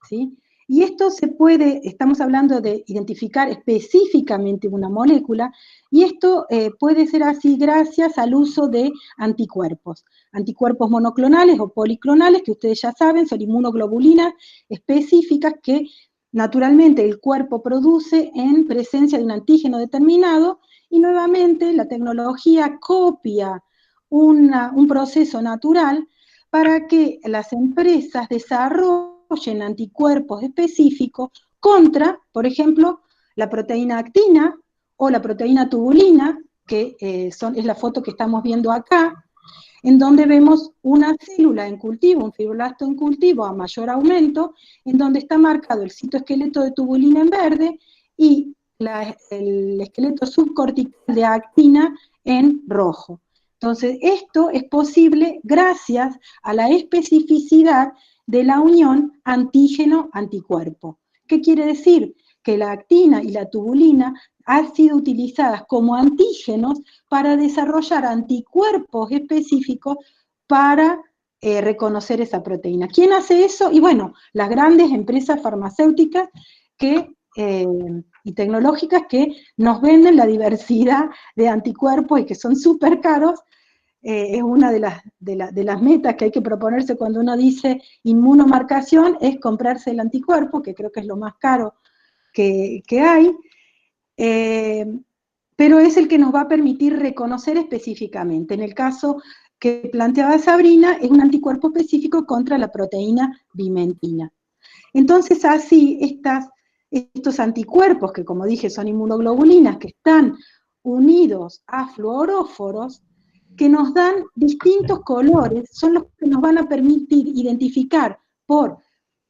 ¿sí? Y esto se puede, estamos hablando de identificar específicamente una molécula, y esto puede ser así gracias al uso de anticuerpos. Anticuerpos monoclonales o policlonales, que ustedes ya saben, son inmunoglobulinas específicas que naturalmente el cuerpo produce en presencia de un antígeno determinado, y nuevamente la tecnología copia un proceso natural para que las empresas desarrollen anticuerpos específicos contra, por ejemplo, la proteína actina o la proteína tubulina, que es la foto que estamos viendo acá, en donde vemos una célula en cultivo, un fibroblasto en cultivo a mayor aumento, en donde está marcado el citoesqueleto de tubulina en verde y el esqueleto subcortical de actina en rojo. Entonces, esto es posible gracias a la especificidad de la unión antígeno-anticuerpo. ¿Qué quiere decir? Que la actina y la tubulina han sido utilizadas como antígenos para desarrollar anticuerpos específicos para reconocer esa proteína. ¿Quién hace eso? Y bueno, las grandes empresas farmacéuticas y tecnológicas que nos venden la diversidad de anticuerpos y que son súper caros. Es una de las metas que hay que proponerse cuando uno dice inmunomarcación, es comprarse el anticuerpo, que creo que es lo más caro que hay, pero es el que nos va a permitir reconocer específicamente. En el caso que planteaba Sabrina es un anticuerpo específico contra la proteína vimentina. Entonces, así, estos anticuerpos, que como dije son inmunoglobulinas, que están unidos a fluoróforos, que nos dan distintos colores, son los que nos van a permitir identificar por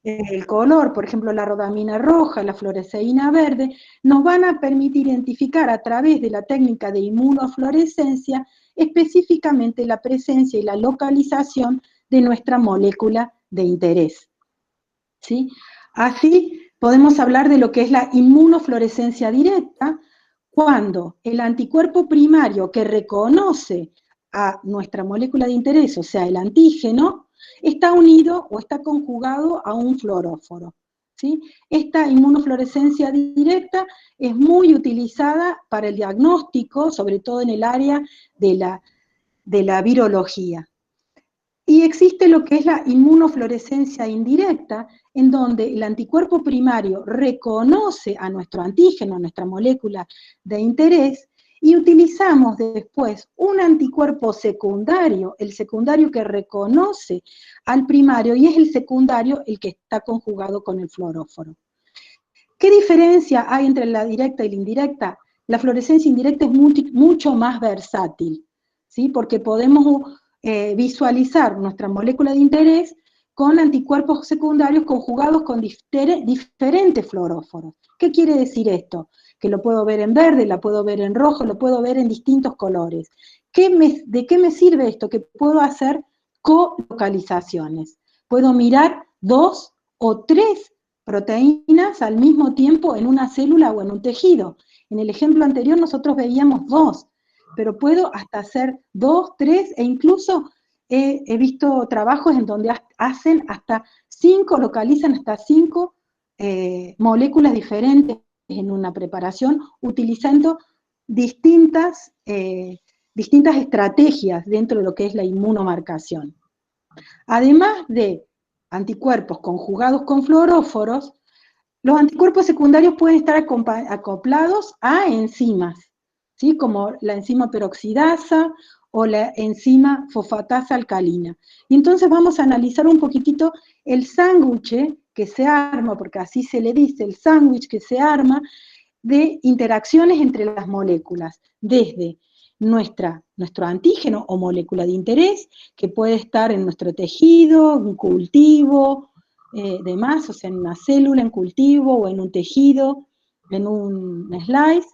el color, por ejemplo, la rodamina roja, la fluoresceína verde, nos van a permitir identificar a través de la técnica de inmunofluorescencia específicamente la presencia y la localización de nuestra molécula de interés. ¿Sí? Así podemos hablar de lo que es la inmunofluorescencia directa, cuando el anticuerpo primario que reconoce a nuestra molécula de interés, o sea, el antígeno, está unido o está conjugado a un fluoróforo. ¿Sí? Esta inmunofluorescencia directa es muy utilizada para el diagnóstico, sobre todo en el área de la virología. Y existe lo que es la inmunofluorescencia indirecta, en donde el anticuerpo primario reconoce a nuestro antígeno, a nuestra molécula de interés, y utilizamos después un anticuerpo secundario, el secundario que reconoce al primario, y es el secundario el que está conjugado con el fluoróforo. ¿Qué diferencia hay entre la directa y la indirecta? La fluorescencia indirecta es mucho más versátil, ¿sí? Porque podemos visualizar nuestra molécula de interés con anticuerpos secundarios conjugados con diferentes fluoróforos. ¿Qué quiere decir esto? Que lo puedo ver en verde, la puedo ver en rojo, lo puedo ver en distintos colores. ¿De qué me sirve esto? Que puedo hacer colocalizaciones. Puedo mirar 2 o 3 proteínas al mismo tiempo en una célula o en un tejido. En el ejemplo anterior nosotros veíamos 2, pero puedo hasta hacer 2, 3, e incluso he visto trabajos en donde hacen hasta 5, localizan hasta 5 moléculas diferentes en una preparación, utilizando distintas estrategias dentro de lo que es la inmunomarcación. Además de anticuerpos conjugados con fluoróforos, los anticuerpos secundarios pueden estar acoplados a enzimas, ¿sí? Como la enzima peroxidasa o la enzima fosfatasa alcalina. Y entonces vamos a analizar un poquitito el sándwich que se arma, porque así se le dice, el sándwich que se arma de interacciones entre las moléculas, desde nuestro antígeno o molécula de interés, que puede estar en nuestro tejido, en cultivo, demás, o sea, en una célula, en cultivo, o en un tejido, en un slice,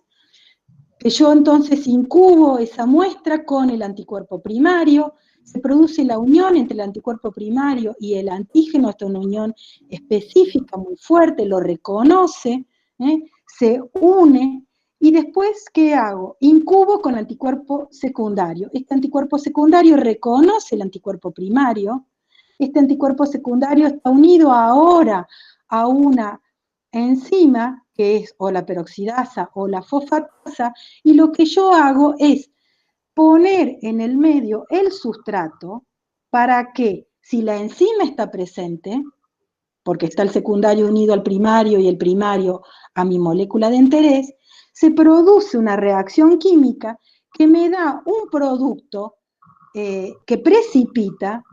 que yo entonces incubo esa muestra con el anticuerpo primario, se produce la unión entre el anticuerpo primario y el antígeno, esta es una unión específica, muy fuerte, lo reconoce, se une, y después, ¿qué hago? Incubo con anticuerpo secundario. Este anticuerpo secundario reconoce el anticuerpo primario. Este anticuerpo secundario está unido ahora a una enzima, que es o la peroxidasa o la fosfatasa, y lo que yo hago es poner en el medio el sustrato para que, si la enzima está presente, porque está el secundario unido al primario y el primario a mi molécula de interés, se produce una reacción química que me da un producto que precipita,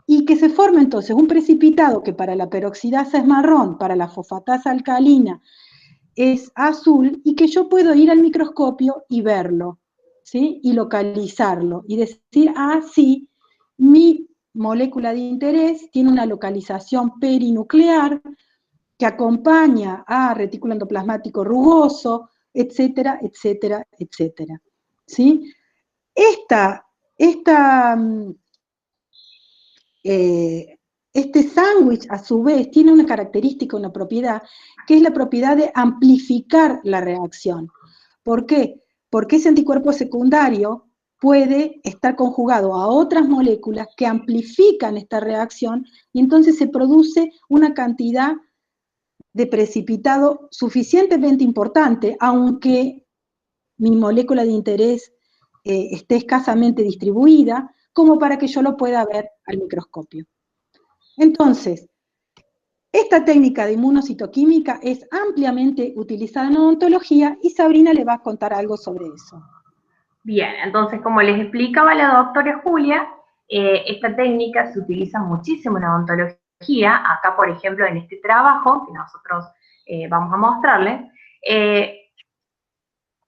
y que se forma entonces un precipitado que para la peroxidasa es marrón, para la fosfatasa alcalina es azul, y que yo puedo ir al microscopio y verlo, ¿sí? Y localizarlo, y decir, ah, sí, mi molécula de interés tiene una localización perinuclear que acompaña a retículo endoplasmático rugoso, etcétera, etcétera, etcétera. ¿Sí? Este sándwich, a su vez, tiene una característica, una propiedad, que es la propiedad de amplificar la reacción. ¿Por qué? Porque ese anticuerpo secundario puede estar conjugado a otras moléculas que amplifican esta reacción, y entonces se produce una cantidad de precipitado suficientemente importante, aunque mi molécula de interés esté escasamente distribuida, como para que yo lo pueda ver al microscopio. Entonces, esta técnica de inmunocitoquímica es ampliamente utilizada en odontología, y Sabrina le va a contar algo sobre eso. Bien, entonces, como les explicaba la doctora Julia, esta técnica se utiliza muchísimo en odontología. Acá, por ejemplo, en este trabajo que nosotros vamos a mostrarles,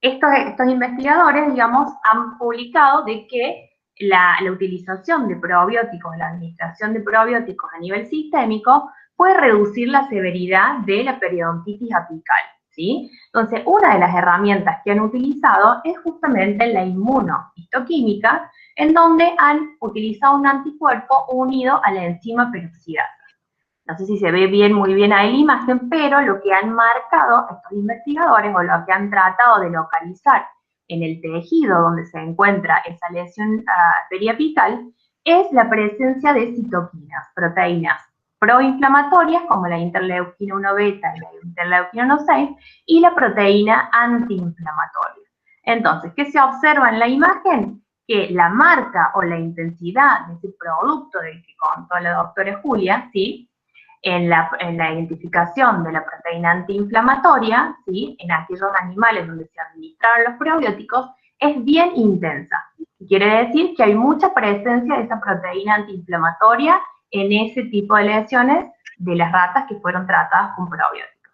estos investigadores, digamos, han publicado de que la utilización de probióticos, la administración de probióticos a nivel sistémico puede reducir la severidad de la periodontitis apical, ¿sí? Entonces, una de las herramientas que han utilizado es justamente la inmunohistoquímica, en donde han utilizado un anticuerpo unido a la enzima peroxidasa. No sé si se ve bien, muy bien ahí la imagen, pero lo que han marcado estos investigadores, o lo que han tratado de localizar en el tejido donde se encuentra esa lesión periapical, es la presencia de citoquinas, proteínas proinflamatorias, como la interleuquina 1 beta y la interleuquina 1 6, y la proteína antiinflamatoria. Entonces, ¿qué se observa en la imagen? Que la marca o la intensidad de ese producto del que contó la doctora Julia, ¿sí?, en la identificación de la proteína antiinflamatoria, ¿sí?, en aquellos animales donde se administraron los probióticos, es bien intensa. Quiere decir que hay mucha presencia de esa proteína antiinflamatoria en ese tipo de lesiones de las ratas que fueron tratadas con probióticos.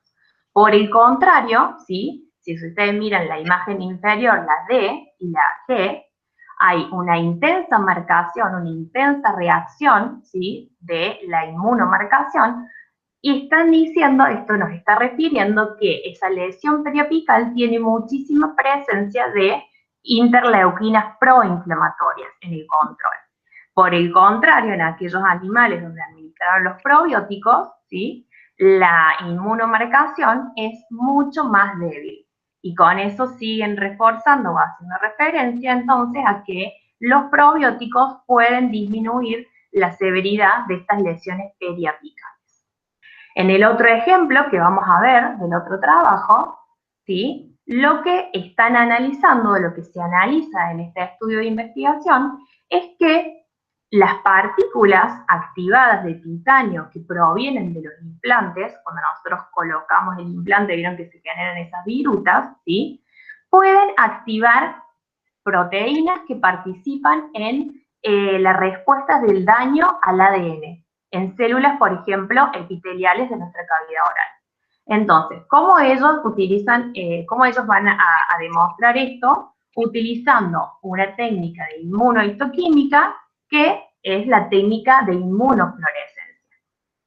Por el contrario, ¿sí?, si ustedes miran la imagen inferior, la D y la G, hay una intensa marcación, una intensa reacción, ¿sí?, de la inmunomarcación, y están diciendo, esto nos está refiriendo que esa lesión periapical tiene muchísima presencia de interleuquinas proinflamatorias en el control. Por el contrario, en aquellos animales donde administraron los probióticos, ¿sí?, la inmunomarcación es mucho más débil. Y con eso siguen reforzando o haciendo referencia entonces a que los probióticos pueden disminuir la severidad de estas lesiones periapicales. En el otro ejemplo que vamos a ver del otro trabajo, ¿sí?, lo que están analizando, lo que se analiza en este estudio de investigación, es que las partículas activadas de titanio que provienen de los implantes, cuando nosotros colocamos el implante, vieron que se generan esas virutas, ¿sí?, pueden activar proteínas que participan en la respuesta del daño al ADN, en células, por ejemplo, epiteliales de nuestra cavidad oral. Entonces, ¿cómo ellos van a demostrar esto? Utilizando una técnica de inmunohistoquímica, que es la técnica de inmunofluorescencia.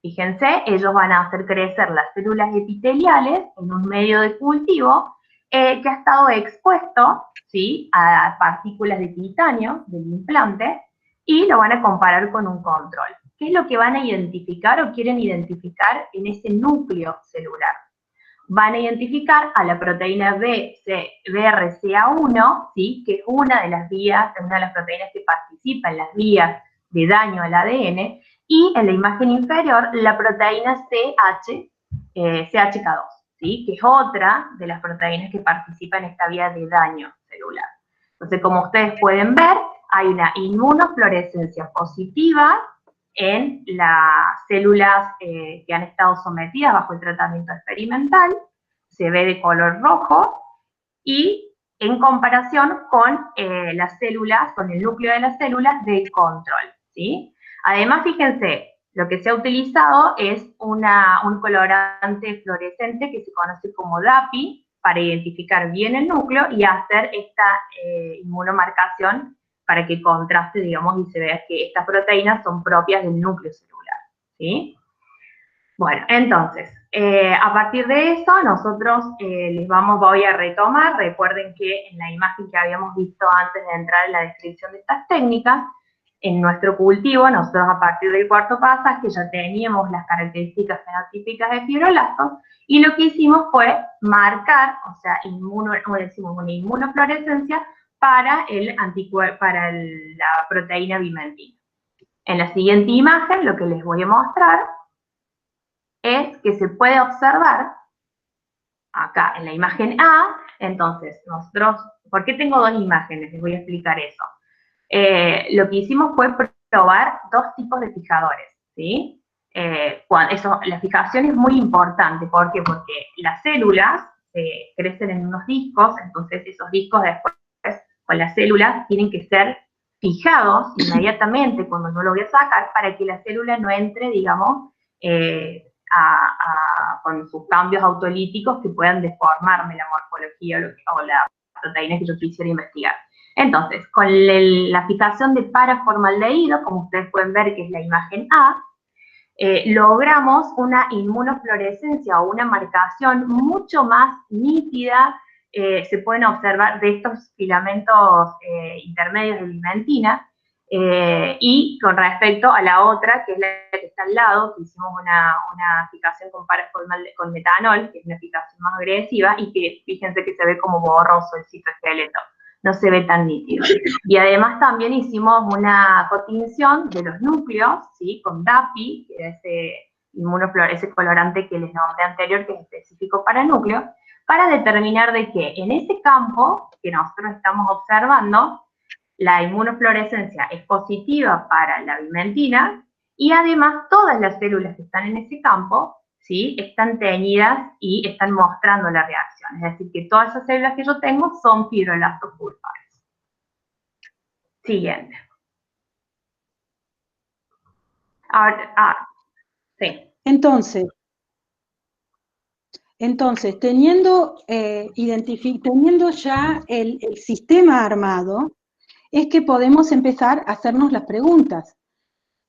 Fíjense, ellos van a hacer crecer las células epiteliales en un medio de cultivo que ha estado expuesto, ¿sí?, a partículas de titanio del implante, y lo van a comparar con un control. ¿Qué es lo que van a identificar o quieren identificar en ese núcleo celular? Van a identificar a la proteína BRCA1, ¿sí?, que es una de las proteínas que participa en las vías de daño al ADN, y en la imagen inferior la proteína CHK2, ¿sí?, que es otra de las proteínas que participa en esta vía de daño celular. Entonces, como ustedes pueden ver, hay una inmunofluorescencia positiva en las células que han estado sometidas bajo el tratamiento experimental, se ve de color rojo, y en comparación con las células, con el núcleo de las células del control, ¿sí? Además, fíjense, lo que se ha utilizado es un colorante fluorescente que se conoce como DAPI, para identificar bien el núcleo y hacer esta inmunomarcación para que contraste, digamos, y se vea que estas proteínas son propias del núcleo celular, ¿sí? Bueno, entonces, a partir de eso, nosotros voy a retomar. Recuerden que en la imagen que habíamos visto antes de entrar en la descripción de estas técnicas, en nuestro cultivo, nosotros a partir del cuarto pasaje ya teníamos las características fenotípicas de fibroblastos, y lo que hicimos fue marcar, o sea, decimos una inmunofluorescencia para la proteína vimentina. En la siguiente imagen, lo que les voy a mostrar es que se puede observar, acá en la imagen A, entonces, ¿por qué tengo dos imágenes? Les voy a explicar eso. Lo que hicimos fue probar dos tipos de fijadores, ¿sí? La fijación es muy importante. ¿Por qué? Porque las células crecen en unos discos, entonces esos discos después con las células tienen que ser fijados inmediatamente cuando no lo voy a sacar para que la célula no entre, digamos, con sus cambios autolíticos que puedan deformarme la morfología o la proteína que yo quisiera investigar. Entonces, con la fijación de paraformaldehído, como ustedes pueden ver que es la imagen A, logramos una inmunofluorescencia o una marcación mucho más nítida. Se pueden observar de estos filamentos intermedios de limentina, y con respecto a la otra, que es la que está al lado, que hicimos una fijación con metanol, que es una fijación más agresiva, y que fíjense que se ve como borroso el citoesqueleto, no se ve tan nítido. Y además también hicimos una cotinción de los núcleos, ¿sí? Con DAPI, que es ese colorante que les nombré anterior, que es específico para núcleos, para determinar de que en ese campo que nosotros estamos observando, la inmunofluorescencia es positiva para la vimentina, y además todas las células que están en ese campo, ¿sí? Están teñidas y están mostrando la reacción. Es decir, que todas esas células que yo tengo son fibroblastos pulpares. Siguiente. Ahora, sí. Entonces, teniendo ya el sistema armado, es que podemos empezar a hacernos las preguntas.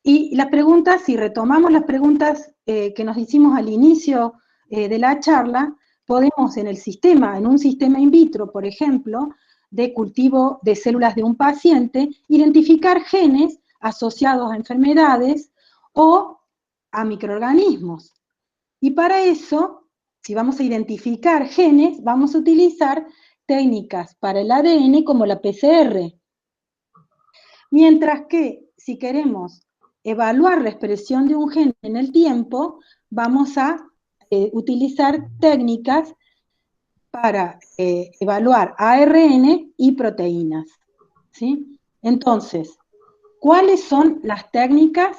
Y las preguntas, si retomamos las preguntas que nos hicimos al inicio de la charla, podemos en un sistema in vitro, por ejemplo, de cultivo de células de un paciente, identificar genes asociados a enfermedades o a microorganismos. Y para eso, si vamos a identificar genes, vamos a utilizar técnicas para el ADN como la PCR. Mientras que, si queremos evaluar la expresión de un gen en el tiempo, vamos a utilizar técnicas para evaluar ARN y proteínas, ¿sí? Entonces, ¿cuáles son las técnicas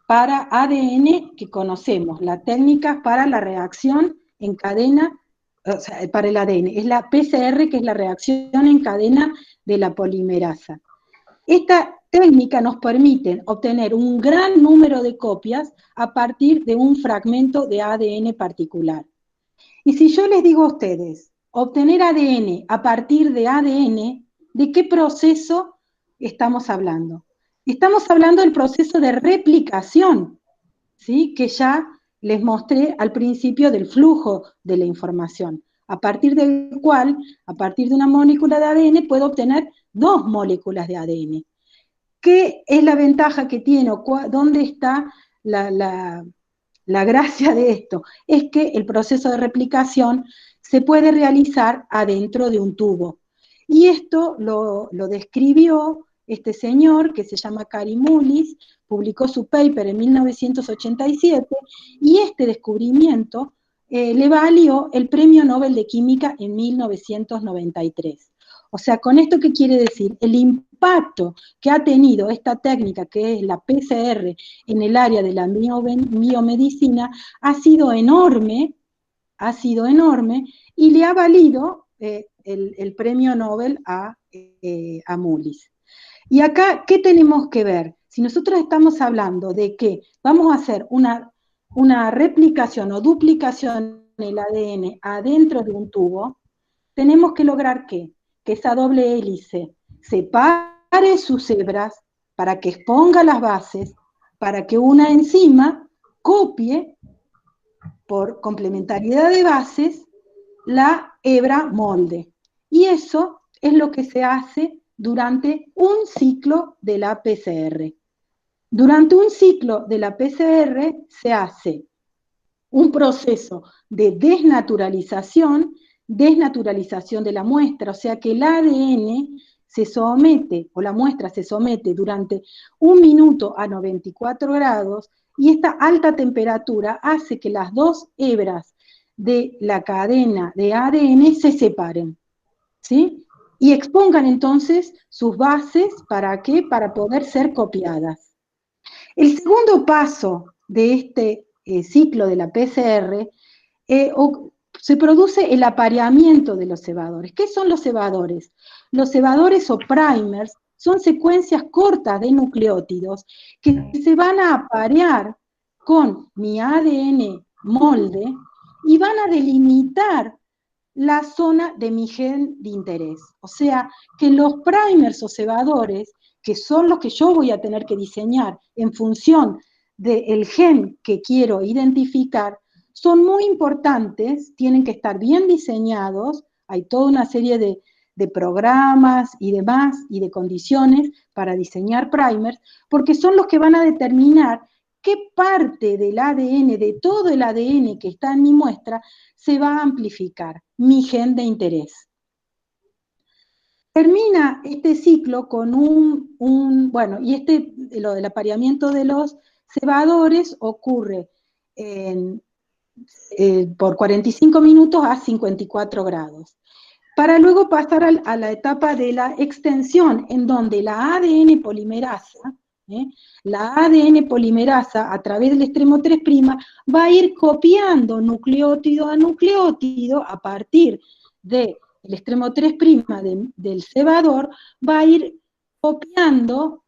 para ADN que conocemos? Las técnicas para la reacción en cadena, o sea, para el ADN, es la PCR, que es la reacción en cadena de la polimerasa. Esta técnica nos permite obtener un gran número de copias a partir de un fragmento de ADN particular. Y si yo les digo a ustedes, obtener ADN a partir de ADN, ¿de qué proceso estamos hablando? Estamos hablando del proceso de replicación, ¿sí? Que ya les mostré al principio del flujo de la información, a partir del cual, a partir de una molécula de ADN, puedo obtener 2 moléculas de ADN. ¿Qué es la ventaja que tiene? ¿Dónde está la gracia de esto? Es que el proceso de replicación se puede realizar adentro de un tubo. Y esto lo describió este señor, que se llama Kary Mullis, publicó su paper en 1987, y este descubrimiento le valió el Premio Nobel de Química en 1993. O sea, ¿con esto qué quiere decir? El impacto que ha tenido esta técnica, que es la PCR, en el área de la biomedicina, ha sido enorme, y le ha valido el Premio Nobel a Mullis. Y acá, ¿qué tenemos que ver? Si nosotros estamos hablando de que vamos a hacer una replicación o duplicación del ADN adentro de un tubo, tenemos que lograr ¿qué? Que esa doble hélice separe sus hebras para que exponga las bases, para que una enzima copie, por complementariedad de bases, la hebra molde. Y eso es lo que se hace durante un ciclo de la PCR. Durante un ciclo de la PCR se hace un proceso de desnaturalización de la muestra, o sea que el ADN se somete, o la muestra se somete durante 1 minuto a 94 grados, y esta alta temperatura hace que las 2 hebras de la cadena de ADN se separen, ¿sí? Y expongan entonces sus bases, ¿para qué? Para poder ser copiadas. El segundo paso de este ciclo de la PCR, se produce el apareamiento de los cebadores. ¿Qué son los cebadores? Los cebadores o primers son secuencias cortas de nucleótidos que se van a aparear con mi ADN molde y van a delimitar la zona de mi gen de interés. O sea, que los primers o cebadores, que son los que yo voy a tener que diseñar en función del gen que quiero identificar, son muy importantes, tienen que estar bien diseñados, hay toda una serie de programas y demás, y de condiciones para diseñar primers, porque son los que van a determinar qué parte del ADN, de todo el ADN que está en mi muestra, se va a amplificar, mi gen de interés. Termina este ciclo con bueno, y lo del apareamiento de los cebadores ocurre por 45 minutos a 54 grados. Para luego pasar a la etapa de la extensión, en donde la ADN polimerasa a través del extremo 3' va a ir copiando nucleótido a nucleótido a partir del extremo 3' del cebador, va a ir copiando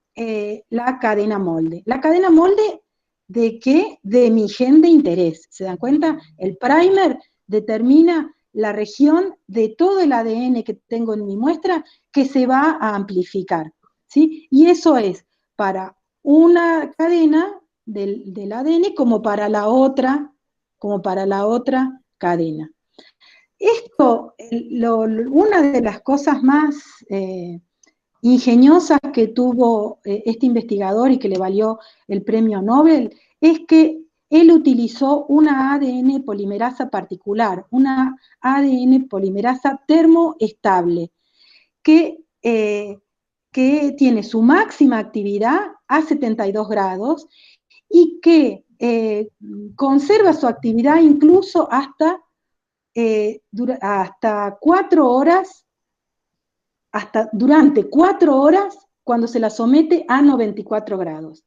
la cadena molde. ¿La cadena molde de qué? De mi gen de interés. ¿Se dan cuenta? El primer determina la región de todo el ADN que tengo en mi muestra que se va a amplificar, ¿sí? Y eso es para una cadena del ADN como para la otra cadena. Esto, una de las cosas más ingeniosas que tuvo este investigador y que le valió el premio Nobel es que él utilizó una ADN polimerasa particular, una ADN polimerasa termoestable, que tiene su máxima actividad a 72 grados y que conserva su actividad incluso hasta 4 horas, durante 4 horas cuando se la somete a 94 grados.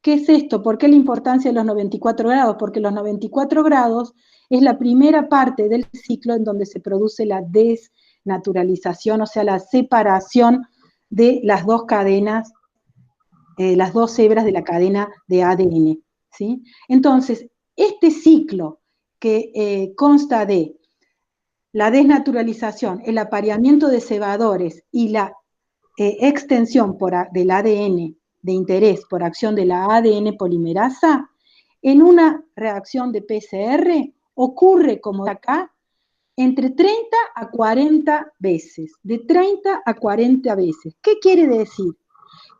¿Qué es esto? ¿Por qué la importancia de los 94 grados? Porque los 94 grados es la primera parte del ciclo en donde se produce la desnaturalización, o sea, la separación de las dos cadenas, las dos hebras de la cadena de ADN, ¿sí? Entonces, este ciclo que consta de la desnaturalización, el apareamiento de cebadores y la extensión del ADN de interés por acción de la ADN polimerasa, en una reacción de PCR ocurre, como acá, entre 30 a 40 veces, de 30 a 40 veces. ¿Qué quiere decir?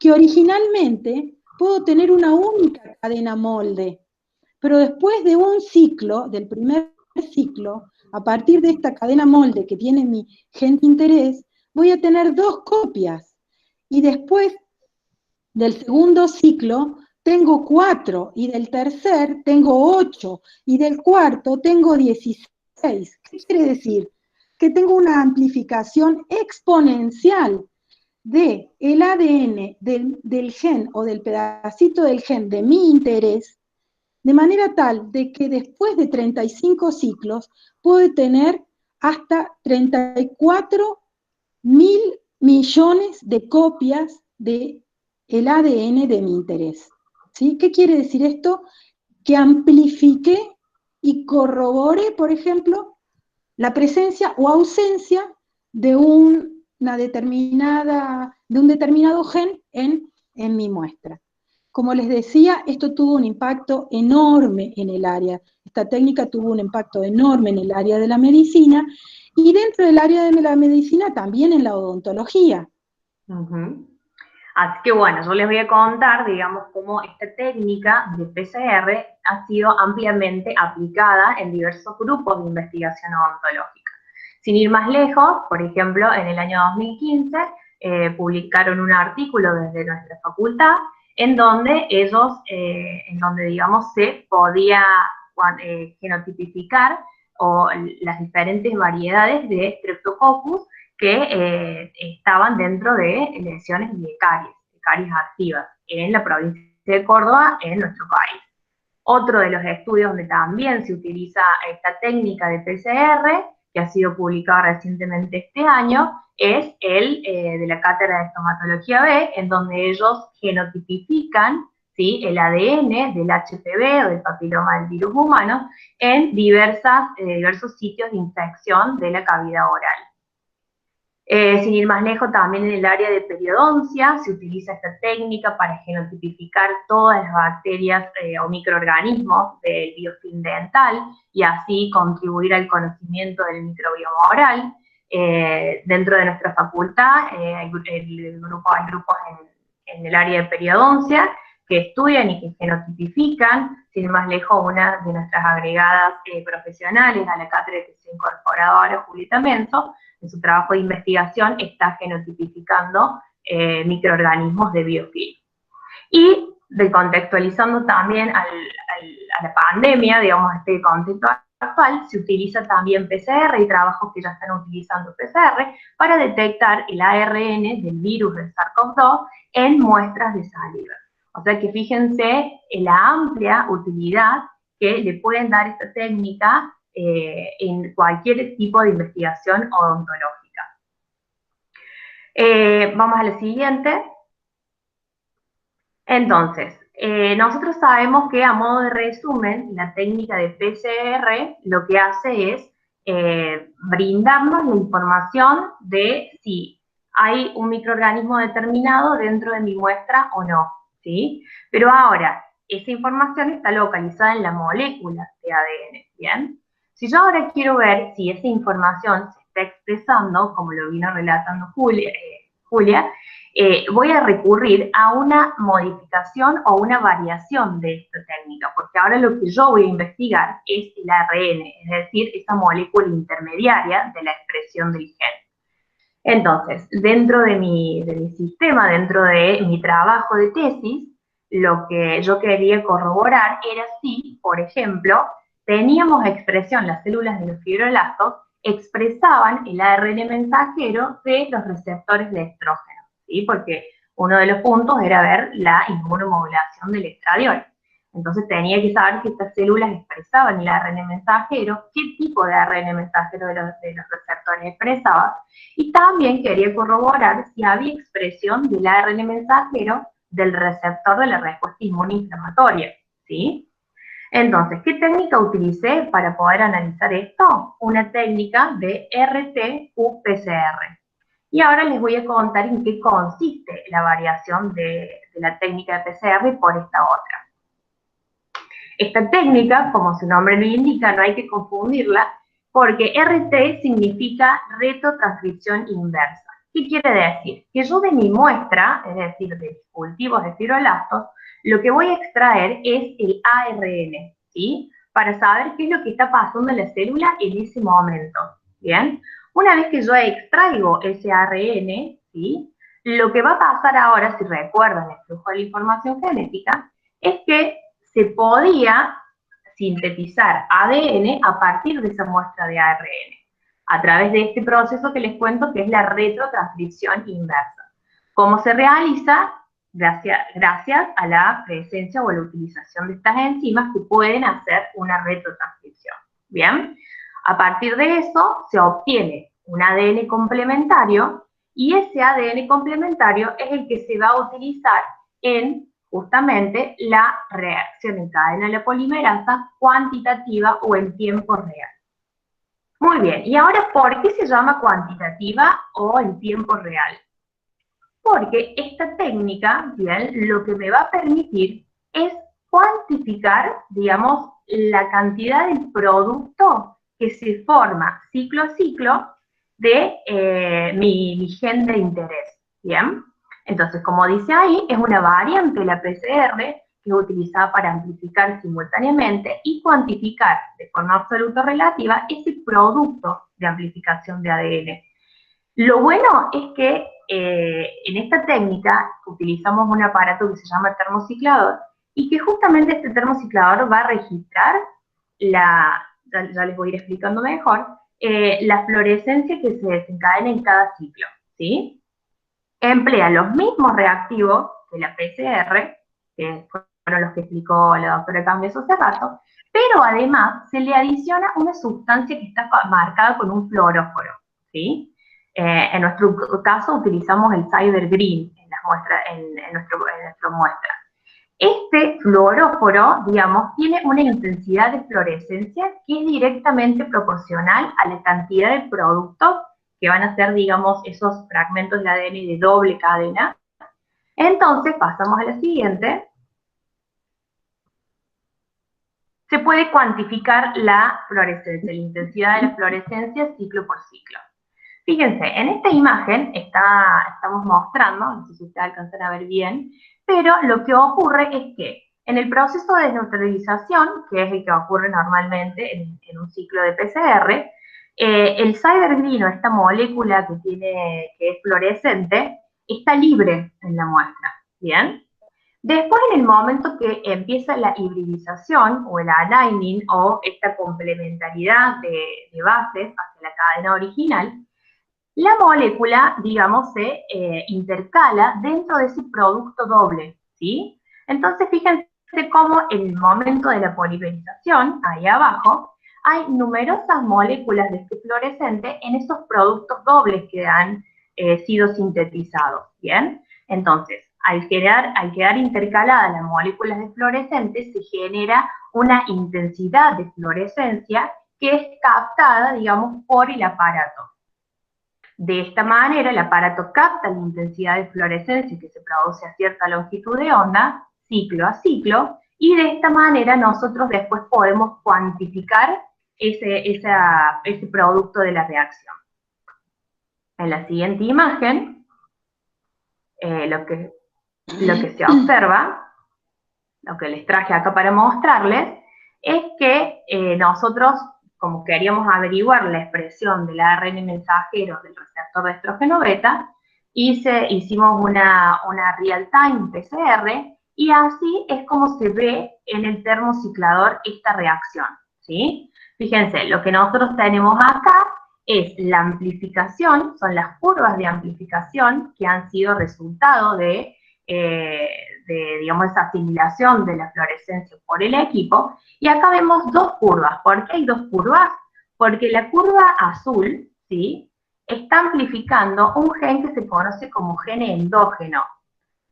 Que originalmente puedo tener una única cadena molde, pero después de un ciclo, del primer ciclo, a partir de esta cadena molde que tiene mi gen de interés, voy a tener 2 copias. Y después del segundo ciclo tengo 4, y del tercer tengo 8, y del cuarto tengo 16. ¿Qué quiere decir? Que tengo una amplificación exponencial del ADN del gen o del pedacito del gen de mi interés, de manera tal de que después de 35 ciclos puedo tener hasta 34.000 millones de copias del ADN de mi interés. ¿Sí? ¿Qué quiere decir esto? Que amplifique y corrobore, por ejemplo, la presencia o ausencia de un determinado gen en mi muestra. Como les decía, esto tuvo un impacto enorme en el área. Esta técnica tuvo un impacto enorme en el área de la medicina y dentro del área de la medicina también en la odontología. Así que bueno, yo les voy a contar, digamos, cómo esta técnica de PCR ha sido ampliamente aplicada en diversos grupos de investigación odontológica. Sin ir más lejos, por ejemplo, en el año 2015 publicaron un artículo desde nuestra facultad en donde digamos, se podía genotipificar o las diferentes variedades de Streptococcus que estaban dentro de lesiones de caries activas en la provincia de Córdoba, en nuestro país. Otro de los estudios donde también se utiliza esta técnica de PCR, que ha sido publicado recientemente este año, es el de la Cátedra de Estomatología B, en donde ellos genotipifican, ¿sí?, el ADN del HPV o del papiloma del virus humano en diversos sitios de infección de la cavidad oral. Sin ir más lejos, también en el área de periodoncia se utiliza esta técnica para genotipificar todas las bacterias o microorganismos del biofilm dental y así contribuir al conocimiento del microbioma oral. Dentro de nuestra facultad hay grupos en el área de periodoncia que estudian y que genotipifican. Sin ir más lejos, una de nuestras agregadas profesionales a la cátedra que se ha incorporado ahora, Julieta Menzo, en su trabajo de investigación está genotipificando microorganismos de biofilm. Y contextualizando también a la pandemia, digamos, este contexto actual, se utiliza también PCR y trabajos que ya están utilizando PCR para detectar el ARN del virus del SARS-CoV-2 en muestras de saliva. O sea que fíjense en la amplia utilidad que le pueden dar esta técnica en cualquier tipo de investigación odontológica. Vamos a la siguiente. Entonces, nosotros sabemos que a modo de resumen, la técnica de PCR lo que hace es brindarnos la información de si hay un microorganismo determinado dentro de mi muestra o no, ¿sí? Pero ahora, esa información está localizada en la molécula de ADN, ¿bien? Si yo ahora quiero ver si esa información se está expresando, como lo vino relatando Julia, voy a recurrir a una modificación o una variación de esta técnica, porque ahora lo que yo voy a investigar es el ARN, es decir, esa molécula intermediaria de la expresión del gen. Entonces, dentro de mi sistema, dentro de mi trabajo de tesis, lo que yo quería corroborar era si, por ejemplo, teníamos expresión, las células de los fibroblastos expresaban el ARN mensajero de los receptores de estrógeno, ¿sí? Porque uno de los puntos era ver la inmunomodulación del estradiol. Entonces tenía que saber si estas células expresaban el ARN mensajero, qué tipo de ARN mensajero de los receptores expresaba, y también quería corroborar si había expresión del ARN mensajero del receptor de la respuesta inmunoinflamatoria, ¿sí? Entonces, ¿qué técnica utilicé para poder analizar esto? Una técnica de RT-qPCR. Y ahora les voy a contar en qué consiste la variación de la técnica de PCR por esta otra. Esta técnica, como su nombre lo indica, no hay que confundirla, porque RT significa retrotranscripción inversa. ¿Qué quiere decir? Que yo de mi muestra, es decir, de cultivos de fibroblastos, lo que voy a extraer es el ARN, ¿sí? Para saber qué es lo que está pasando en la célula en ese momento, ¿bien? Una vez que yo extraigo ese ARN, ¿sí? Lo que va a pasar ahora, si recuerdan el flujo de la información genética, es que se podía sintetizar ADN a partir de esa muestra de ARN, a través de este proceso que les cuento que es la retrotranscripción inversa. ¿Cómo se realiza? Gracias a la presencia o la utilización de estas enzimas que pueden hacer una retrotranscripción. Bien, a partir de eso se obtiene un ADN complementario y ese ADN complementario es el que se va a utilizar en justamente la reacción en cadena de la polimerasa cuantitativa o en tiempo real. Muy bien, y ahora, ¿por qué se llama cuantitativa o en tiempo real? Porque esta técnica, bien, lo que me va a permitir es cuantificar, digamos, la cantidad de producto que se forma ciclo a ciclo de mi gen de interés, ¿bien? Entonces, como dice ahí, es una variante de la PCR que es utilizada para amplificar simultáneamente y cuantificar de forma absoluta relativa ese producto de amplificación de ADN. Lo bueno es que en esta técnica utilizamos un aparato que se llama termociclador y que justamente este termociclador va a registrar ya les voy a ir explicando mejor, la fluorescencia que se desencadena en cada ciclo, ¿sí? Emplea los mismos reactivos que la PCR, que fueron los que explicó la doctora Cambiaso hace rato, pero además se le adiciona una sustancia que está marcada con un fluoróforo, ¿sí? En nuestro caso utilizamos el Cyber Green en nuestra muestra. Este fluoróforo, digamos, tiene una intensidad de fluorescencia que es directamente proporcional a la cantidad de productos que van a ser, digamos, esos fragmentos de ADN de doble cadena. Entonces, pasamos a la siguiente. Se puede cuantificar la fluorescencia, la intensidad de la fluorescencia ciclo por ciclo. Fíjense, en esta imagen estamos mostrando, no sé si ustedes alcanzan a ver bien, pero lo que ocurre es que en el proceso de desneutralización, que es el que ocurre normalmente en un ciclo de PCR, el cybergrino, esta molécula que es fluorescente, está libre en la muestra, ¿bien? Después, en el momento que empieza la hibridización o el aligning o esta complementariedad de bases hacia la cadena original, la molécula, digamos, se intercala dentro de ese producto doble, ¿sí? Entonces, fíjense cómo en el momento de la polimerización, ahí abajo, hay numerosas moléculas de este fluorescente en esos productos dobles que han sido sintetizados, ¿bien? Entonces, al quedar intercaladas las moléculas de fluorescente, se genera una intensidad de fluorescencia que es captada, digamos, por el aparato. De esta manera, el aparato capta la intensidad de fluorescencia que se produce a cierta longitud de onda, ciclo a ciclo, y de esta manera nosotros después podemos cuantificar ese producto de la reacción. En la siguiente imagen, lo que se observa, lo que les traje acá para mostrarles, es que nosotros, como queríamos averiguar la expresión del ARN mensajero del receptor de estrógeno beta, hicimos una real-time PCR, y así es como se ve en el termociclador esta reacción, ¿sí? Fíjense, lo que nosotros tenemos acá es la amplificación, son las curvas de amplificación que han sido resultado de digamos, esa asimilación de la fluorescencia por el equipo, y acá vemos dos curvas. ¿Por qué hay dos curvas? Porque la curva azul, ¿sí?, está amplificando un gen que se conoce como gen endógeno.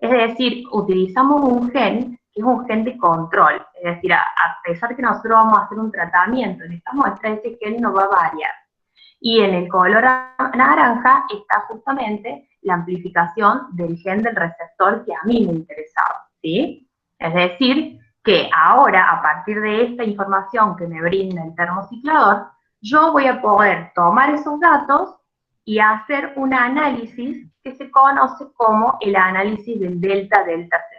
Es decir, utilizamos un gen que es un gen de control. Es decir, a pesar de que nosotros vamos a hacer un tratamiento en esta muestra, ese gen no va a variar. Y en el color naranja está justamente la amplificación del gen del receptor que a mí me interesaba, ¿sí? Es decir, que ahora, a partir de esta información que me brinda el termociclador, yo voy a poder tomar esos datos y hacer un análisis que se conoce como el análisis del delta-delta-CT.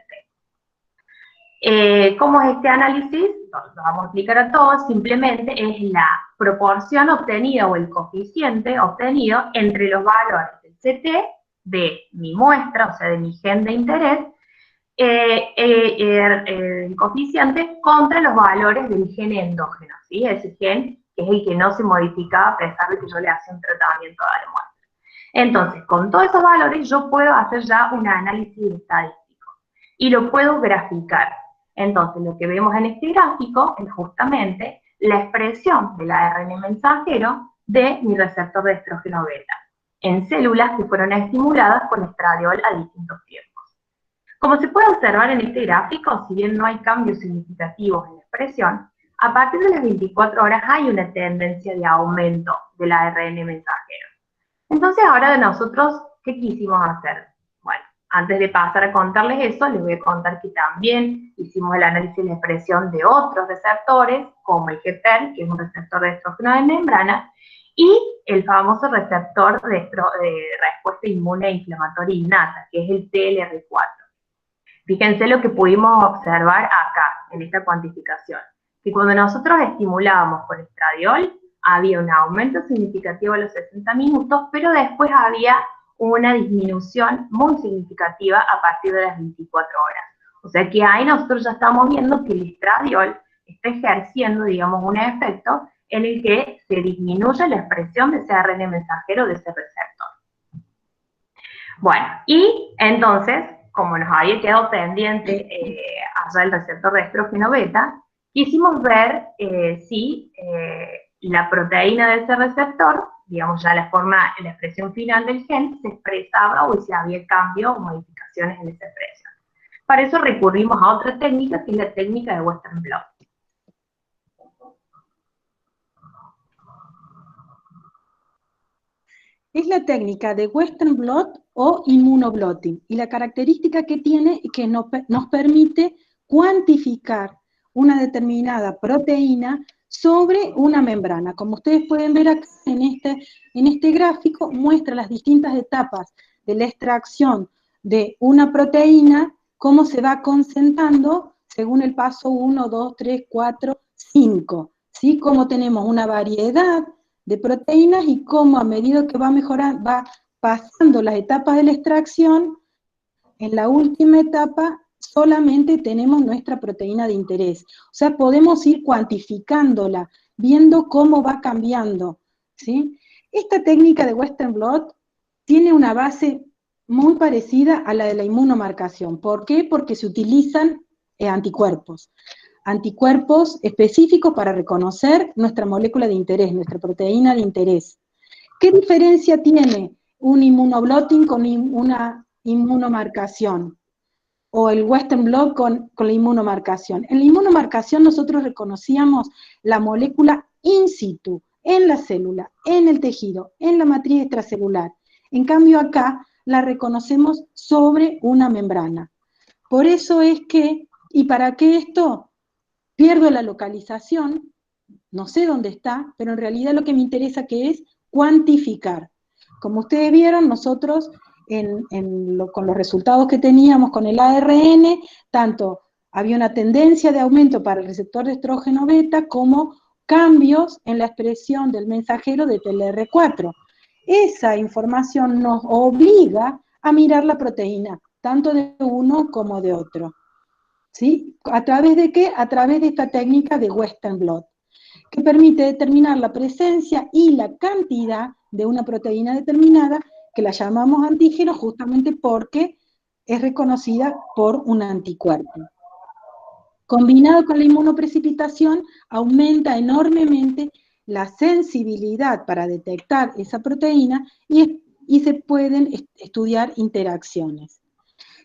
¿Cómo es este análisis? Lo vamos a explicar a todos. Simplemente es la proporción obtenida o el coeficiente obtenido entre los valores del CT de mi muestra, o sea, de mi gen de interés, el coeficiente contra los valores del gen endógeno, ¿sí? Ese gen que es el que no se modifica a pesar de que yo le hacía un tratamiento a la muestra. Entonces, con todos esos valores yo puedo hacer ya un análisis estadístico y lo puedo graficar. Entonces, lo que vemos en este gráfico es justamente la expresión del ARN mensajero de mi receptor de estrógeno beta en células que fueron estimuladas con estradiol a distintos tiempos. Como se puede observar en este gráfico, si bien no hay cambios significativos en la expresión, a partir de las 24 horas hay una tendencia de aumento del ARN mensajero. Entonces, ahora de nosotros, ¿qué quisimos hacer? Bueno, antes de pasar a contarles eso, les voy a contar que también hicimos el análisis de la expresión de otros receptores, como el GPER, que es un receptor de estrógeno de membrana, y el famoso receptor de respuesta inmune inflamatoria innata, que es el TLR4. Fíjense lo que pudimos observar acá, en esta cuantificación, que cuando nosotros estimulábamos con estradiol, había un aumento significativo a los 60 minutos, pero después había una disminución muy significativa a partir de las 24 horas. O sea que ahí nosotros ya estamos viendo que el estradiol está ejerciendo, digamos, un efecto en el que se disminuye la expresión de ese ARN mensajero de ese receptor. Bueno, y entonces, como nos había quedado pendiente allá el receptor de estrógeno beta, quisimos ver si la proteína de ese receptor, digamos ya la expresión final del gen, se expresaba o si había cambio o modificaciones en esa expresión. Para eso recurrimos a otra técnica, que es la técnica de Western blot. Es la técnica de Western blot o inmunoblotting, y la característica que tiene es que nos permite cuantificar una determinada proteína sobre una membrana. Como ustedes pueden ver acá en este gráfico, muestra las distintas etapas de la extracción de una proteína, cómo se va concentrando según el paso 1, 2, 3, 4, 5, ¿sí? Cómo tenemos una variedad de proteínas y cómo a medida que va pasando las etapas de la extracción, en la última etapa solamente tenemos nuestra proteína de interés. O sea, podemos ir cuantificándola, viendo cómo va cambiando, ¿sí? Esta técnica de Western blot tiene una base muy parecida a la de la inmunomarcación. ¿Por qué? Porque se utilizan anticuerpos específicos para reconocer nuestra molécula de interés, nuestra proteína de interés. ¿Qué diferencia tiene un inmunoblotting con una inmunomarcación? O el Western blot con la inmunomarcación. En la inmunomarcación nosotros reconocíamos la molécula in situ, en la célula, en el tejido, en la matriz extracelular. En cambio acá la reconocemos sobre una membrana. Por eso es que, ¿y para qué esto? Pierdo la localización, no sé dónde está, pero en realidad lo que me interesa que es cuantificar. Como ustedes vieron, nosotros con los resultados que teníamos con el ARN, tanto había una tendencia de aumento para el receptor de estrógeno beta como cambios en la expresión del mensajero de TLR4. Esa información nos obliga a mirar la proteína, tanto de uno como de otro. ¿Sí? ¿A través de qué? A través de esta técnica de Western blot, que permite determinar la presencia y la cantidad de una proteína determinada, que la llamamos antígeno justamente porque es reconocida por un anticuerpo. Combinado con la inmunoprecipitación, aumenta enormemente la sensibilidad para detectar esa proteína y se pueden estudiar interacciones.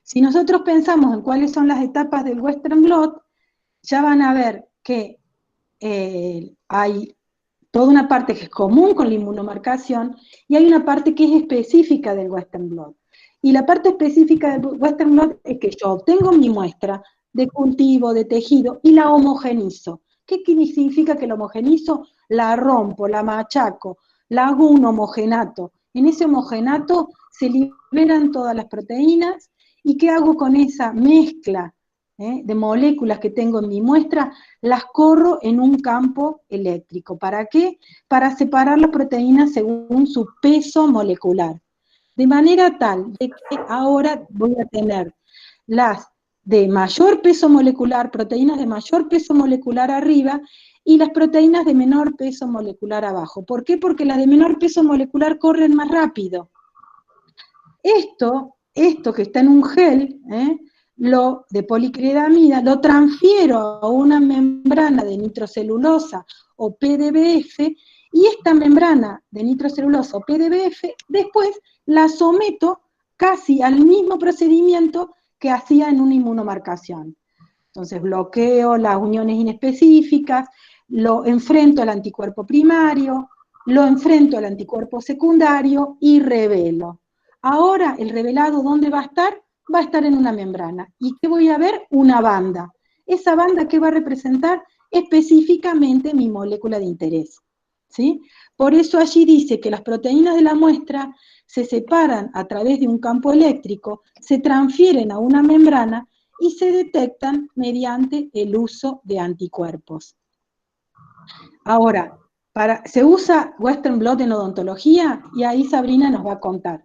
Si nosotros pensamos en cuáles son las etapas del Western blot, ya van a ver que hay toda una parte que es común con la inmunomarcación y hay una parte que es específica del Western blot. Y la parte específica del Western blot es que yo obtengo mi muestra de cultivo, de tejido, y la homogenizo. ¿Qué significa que la homogenizo? La rompo, la machaco, la hago un homogenato. En ese homogenato se liberan todas las proteínas. ¿Y qué hago con esa mezcla de moléculas que tengo en mi muestra? Las corro en un campo eléctrico. ¿Para qué? Para separar las proteínas según su peso molecular. De manera tal de que ahora voy a tener las de mayor peso molecular, proteínas de mayor peso molecular arriba, y las proteínas de menor peso molecular abajo. ¿Por qué? Porque las de menor peso molecular corren más rápido. Esto que está en un gel, lo de policrilamida, lo transfiero a una membrana de nitrocelulosa o PDBF, y esta membrana de nitrocelulosa o PDBF después la someto casi al mismo procedimiento que hacía en una inmunomarcación. Entonces bloqueo las uniones inespecíficas, lo enfrento al anticuerpo primario, lo enfrento al anticuerpo secundario y revelo. Ahora, el revelado, ¿dónde va a estar? Va a estar en una membrana. ¿Y qué voy a ver? Una banda. Esa banda, ¿qué va a representar? Específicamente mi molécula de interés, ¿sí? Por eso allí dice que las proteínas de la muestra se separan a través de un campo eléctrico, se transfieren a una membrana y se detectan mediante el uso de anticuerpos. Ahora, se usa Western blot en odontología, y ahí Sabrina nos va a contar.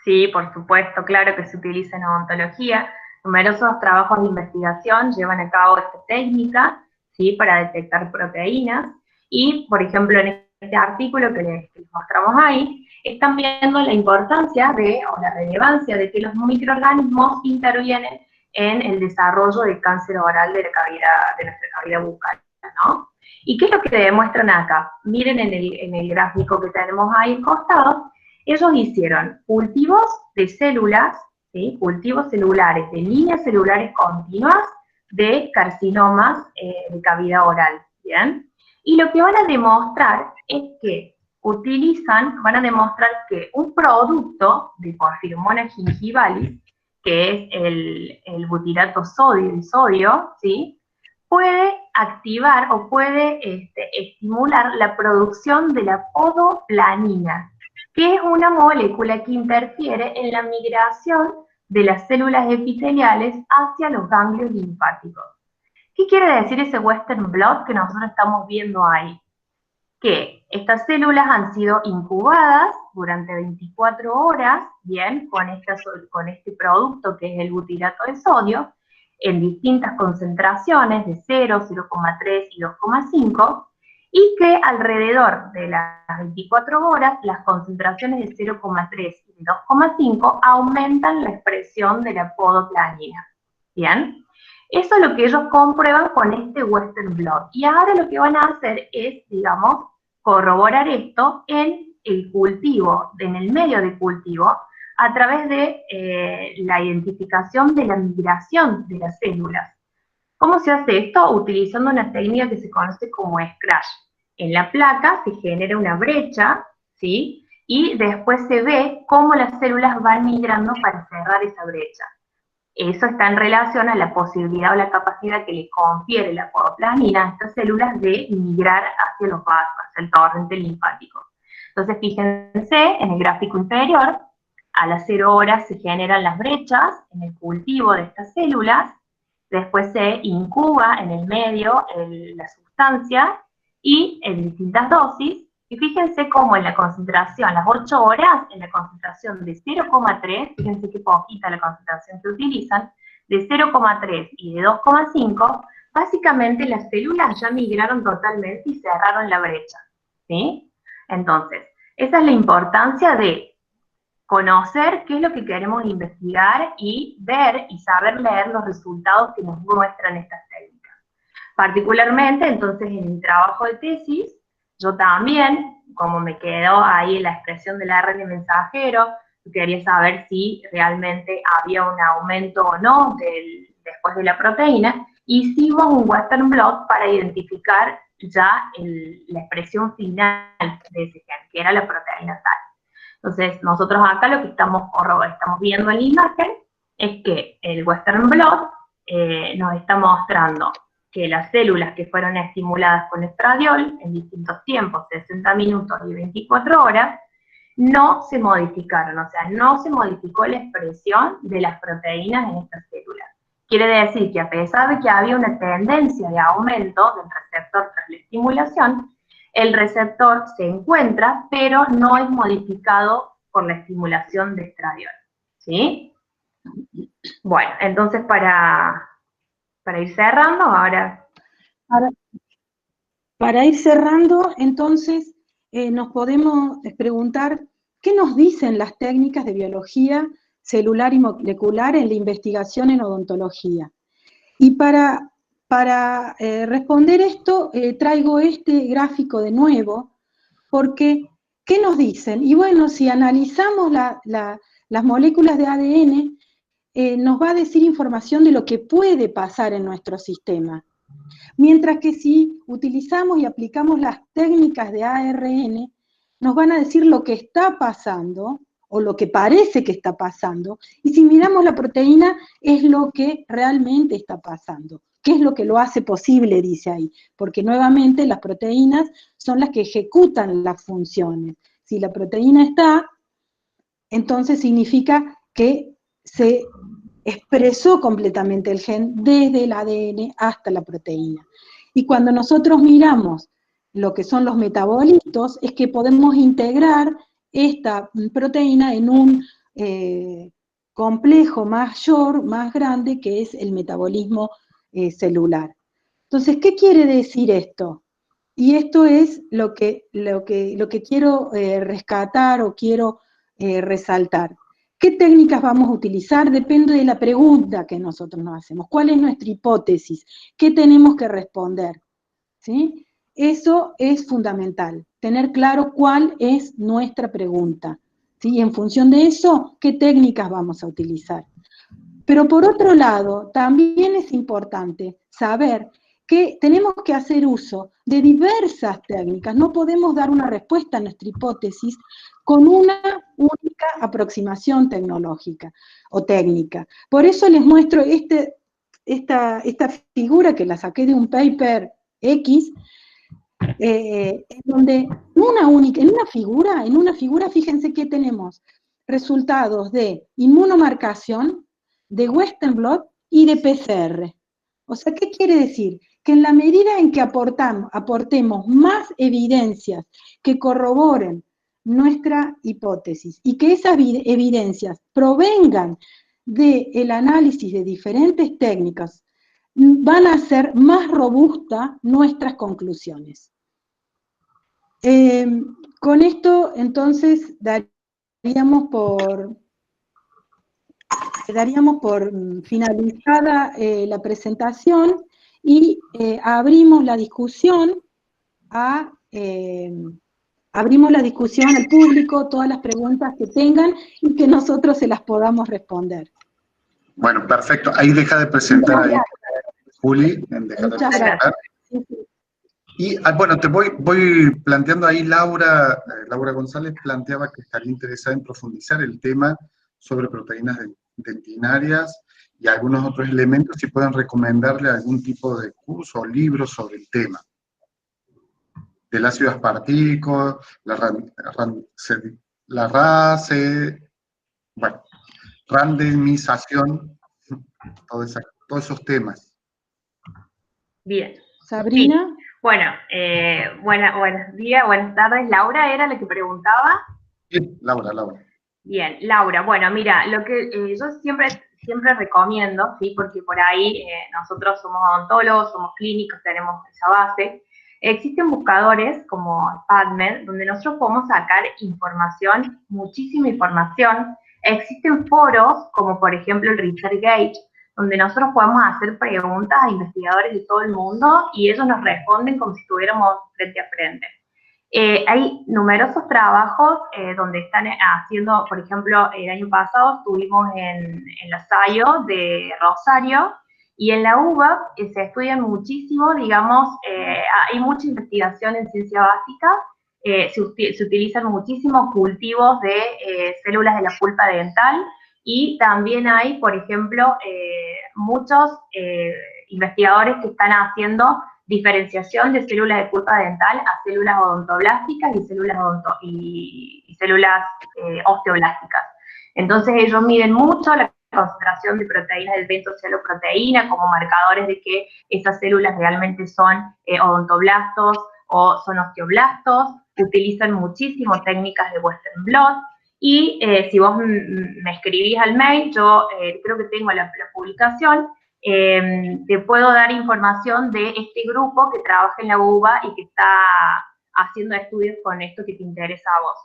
Sí, por supuesto, claro que se utiliza en odontología. Numerosos trabajos de investigación llevan a cabo esta técnica, ¿sí?, para detectar proteínas. Y, por ejemplo, en este artículo que les mostramos ahí, están viendo la importancia o la relevancia de que los microorganismos intervienen en el desarrollo del cáncer oral de nuestra cavidad bucal, ¿no? ¿Y qué es lo que demuestran acá? Miren en el gráfico que tenemos ahí al costado, ellos hicieron cultivos de células, ¿sí? Cultivos celulares, de líneas celulares continuas de carcinomas de cavidad oral, ¿bien? Y lo que van a demostrar es que van a demostrar que un producto de Porphyromonas gingivalis, que es el butirato de sodio, ¿sí? Puede activar o puede estimular la producción de la podoplanina, que es una molécula que interfiere en la migración de las células epiteliales hacia los ganglios linfáticos. ¿Qué quiere decir ese Western blot que nosotros estamos viendo ahí? Que estas células han sido incubadas durante 24 horas, bien, con este producto que es el butirato de sodio, en distintas concentraciones de 0, 0,3 y 2,5, y que alrededor de las 24 horas las concentraciones de 0,3 y 2,5 aumentan la expresión de la podoplanina, ¿bien? Eso es lo que ellos comprueban con este Western blot. Y ahora lo que van a hacer es, digamos, corroborar esto en el cultivo, en el medio de cultivo, a través de la identificación de la migración de las células. ¿Cómo se hace esto? Utilizando una técnica que se conoce como scratch. En la placa se genera una brecha, ¿sí? Y después se ve cómo las células van migrando para cerrar esa brecha. Eso está en relación a la posibilidad o la capacidad que le confiere la podoplanina a estas células de migrar hacia los vasos, hacia el torrente linfático. Entonces, fíjense en el gráfico inferior, a las 0 horas se generan las brechas en el cultivo de estas células, después se incuba en el medio la sustancia y en distintas dosis. Y fíjense cómo en la concentración, las 8 horas, en la concentración de 0,3, fíjense qué poquita la concentración que utilizan, de 0,3 y de 2,5, básicamente las células ya migraron totalmente y cerraron la brecha, ¿sí? Entonces, esa es la importancia de conocer qué es lo que queremos investigar y ver y saber leer los resultados que nos muestran estas técnicas. Particularmente, entonces, en mi trabajo de tesis, yo también, como me quedó ahí la expresión del ARN mensajero, quería saber si realmente había un aumento o no después de la proteína, hicimos un Western blot para identificar ya la expresión final de ese gen, que era la proteína tal. Entonces, nosotros acá lo que estamos viendo en la imagen es que el Western blot nos está mostrando que las células que fueron estimuladas con estradiol en distintos tiempos, 60 minutos y 24 horas, no se modificaron, o sea, no se modificó la expresión de las proteínas en estas células. Quiere decir que a pesar de que había una tendencia de aumento del receptor tras la estimulación, el receptor se encuentra, pero no es modificado por la estimulación de estradiol, ¿sí? Bueno, entonces para ir cerrando, Para ir cerrando, entonces, nos podemos preguntar, ¿qué nos dicen las técnicas de biología celular y molecular en la investigación en odontología? Y para responder esto, traigo este gráfico de nuevo, porque, ¿qué nos dicen? Y bueno, si analizamos las moléculas de ADN, nos va a decir información de lo que puede pasar en nuestro sistema. Mientras que si utilizamos y aplicamos las técnicas de ARN, nos van a decir lo que está pasando, o lo que parece que está pasando, y si miramos la proteína, es lo que realmente está pasando. ¿Qué es lo que lo hace posible? Dice ahí, porque nuevamente las proteínas son las que ejecutan las funciones. Si la proteína está, entonces significa que se expresó completamente el gen desde el ADN hasta la proteína. Y cuando nosotros miramos lo que son los metabolitos, es que podemos integrar esta proteína en un complejo mayor, más grande, que es el metabolismo celular. Entonces, ¿qué quiere decir esto? Y esto es lo que quiero rescatar o quiero resaltar. ¿Qué técnicas vamos a utilizar? Depende de la pregunta que nosotros nos hacemos. ¿Cuál es nuestra hipótesis? ¿Qué tenemos que responder? ¿Sí? Eso es fundamental, tener claro cuál es nuestra pregunta. ¿Sí? Y en función de eso, ¿qué técnicas vamos a utilizar? Pero por otro lado, también es importante saber que tenemos que hacer uso de diversas técnicas. No podemos dar una respuesta a nuestra hipótesis con una única aproximación tecnológica o técnica. Por eso les muestro esta figura que la saqué de un paper X, en donde en una figura, fíjense que tenemos resultados de inmunomarcación, de Western blot y de PCR. O sea, ¿qué quiere decir? Que en la medida en que aportemos más evidencias que corroboren nuestra hipótesis y que esas evidencias provengan del análisis de diferentes técnicas, van a hacer más robustas nuestras conclusiones. Con esto, entonces, daríamos por finalizada la presentación y abrimos la discusión al público, todas las preguntas que tengan y que nosotros se las podamos responder. Bueno, perfecto. Ahí deja de presentar ahí, Juli. Muchas gracias. Y bueno, te voy planteando ahí, Laura González planteaba que estaría interesada en profundizar el tema sobre proteínas dentinarias y algunos otros elementos, si pueden recomendarle algún tipo de curso o libro sobre el tema. Del ácido aspartico, randomización, todos esos temas. Bien. Sabrina. Sí. Bueno, buenos días, buenas tardes. ¿Laura era la que preguntaba? Sí, Laura. Bien, Laura, bueno, mira, lo que yo siempre recomiendo, ¿sí? Porque por ahí nosotros somos odontólogos, somos clínicos, tenemos esa base. Existen buscadores como PubMed, donde nosotros podemos sacar información, muchísima información. Existen foros, como por ejemplo el ResearchGate, donde nosotros podemos hacer preguntas a investigadores de todo el mundo y ellos nos responden como si estuviéramos frente a frente. Hay numerosos trabajos donde están haciendo, por ejemplo, el año pasado estuvimos en la SAIO de Rosario y en la UBA se estudian muchísimo, digamos, hay mucha investigación en ciencia básica, se utilizan muchísimos cultivos de células de la pulpa dental y también hay, por ejemplo, muchos investigadores que están haciendo diferenciación de células de pulpa dental a células odontoblásticas y células osteoblásticas. Entonces ellos miden mucho la concentración de proteínas del beta-cialoproteína como marcadores de que esas células realmente son odontoblastos o son osteoblastos, utilizan muchísimo técnicas de Western blot, y si vos me escribís al mail, yo creo que tengo la publicación, te puedo dar información de este grupo que trabaja en la UBA y que está haciendo estudios con esto que te interesa a vos.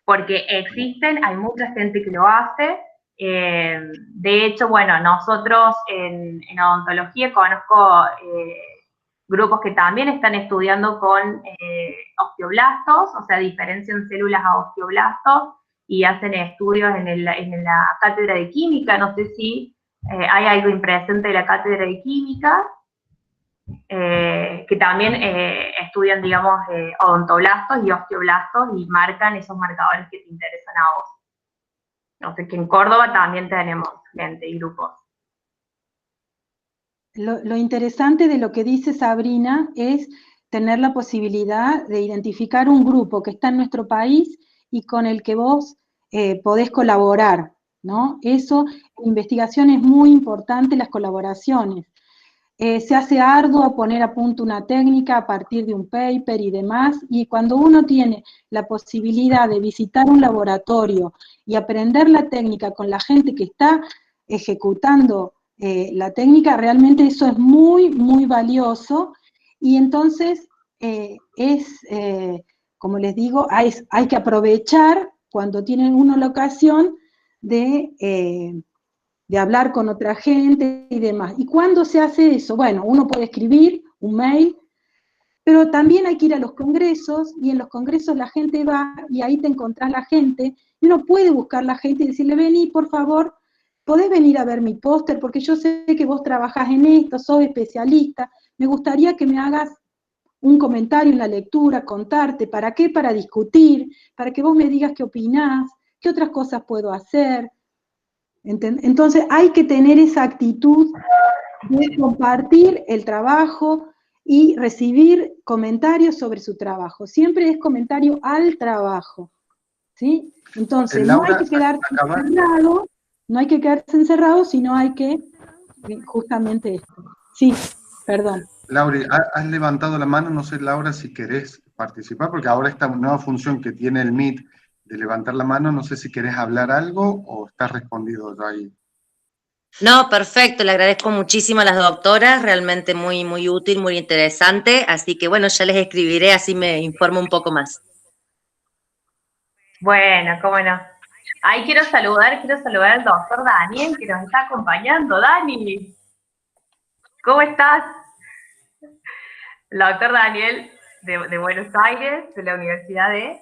Porque existen, hay mucha gente que lo hace. De hecho, bueno, nosotros en odontología conozco grupos que también están estudiando con osteoblastos, o sea, diferencian células a osteoblastos y hacen estudios en la cátedra de química. No sé si hay algo impresente de la cátedra de química, que también estudian, digamos, odontoblastos y osteoblastos y marcan esos marcadores que te interesan a vos. No sé, que en Córdoba también tenemos gente y grupos. Lo interesante de lo que dice Sabrina es tener la posibilidad de identificar un grupo que está en nuestro país y con el que vos podés colaborar, ¿no? Eso, investigación es muy importante, las colaboraciones. Se hace arduo poner a punto una técnica a partir de un paper y demás, y cuando uno tiene la posibilidad de visitar un laboratorio y aprender la técnica con la gente que está ejecutando la técnica, realmente eso es muy, muy valioso y entonces como les digo, hay que aprovechar cuando tienen uno la ocasión de hablar con otra gente y demás. ¿Y cuándo se hace eso? Bueno, uno puede escribir un mail, pero también hay que ir a los congresos, y en los congresos la gente va, y ahí te encontrás la gente, y uno puede buscar la gente y decirle, vení, por favor, podés venir a ver mi póster, porque yo sé que vos trabajás en esto, sos especialista, me gustaría que me hagas un comentario en la lectura, contarte, ¿para qué? Para discutir, para que vos me digas qué opinás, qué otras cosas puedo hacer. Entonces hay que tener esa actitud de compartir el trabajo y recibir comentarios sobre su trabajo. Siempre es comentario al trabajo, ¿sí? Entonces no hay que quedarse encerrado, no hay que quedarse encerrado, sino hay que justamente esto. Sí, perdón. Laura, has levantado la mano, no sé, Laura, si querés participar, porque ahora esta nueva función que tiene el Meet de levantar la mano, no sé si querés hablar algo o estás respondido ya ahí. No, perfecto, le agradezco muchísimo a las doctoras, realmente muy, muy útil, muy interesante, así que bueno, ya les escribiré, así me informo un poco más. Bueno, cómo no. Ahí quiero saludar al doctor Daniel, que nos está acompañando. Dani, ¿cómo estás? El doctor Daniel, de Buenos Aires, de la Universidad de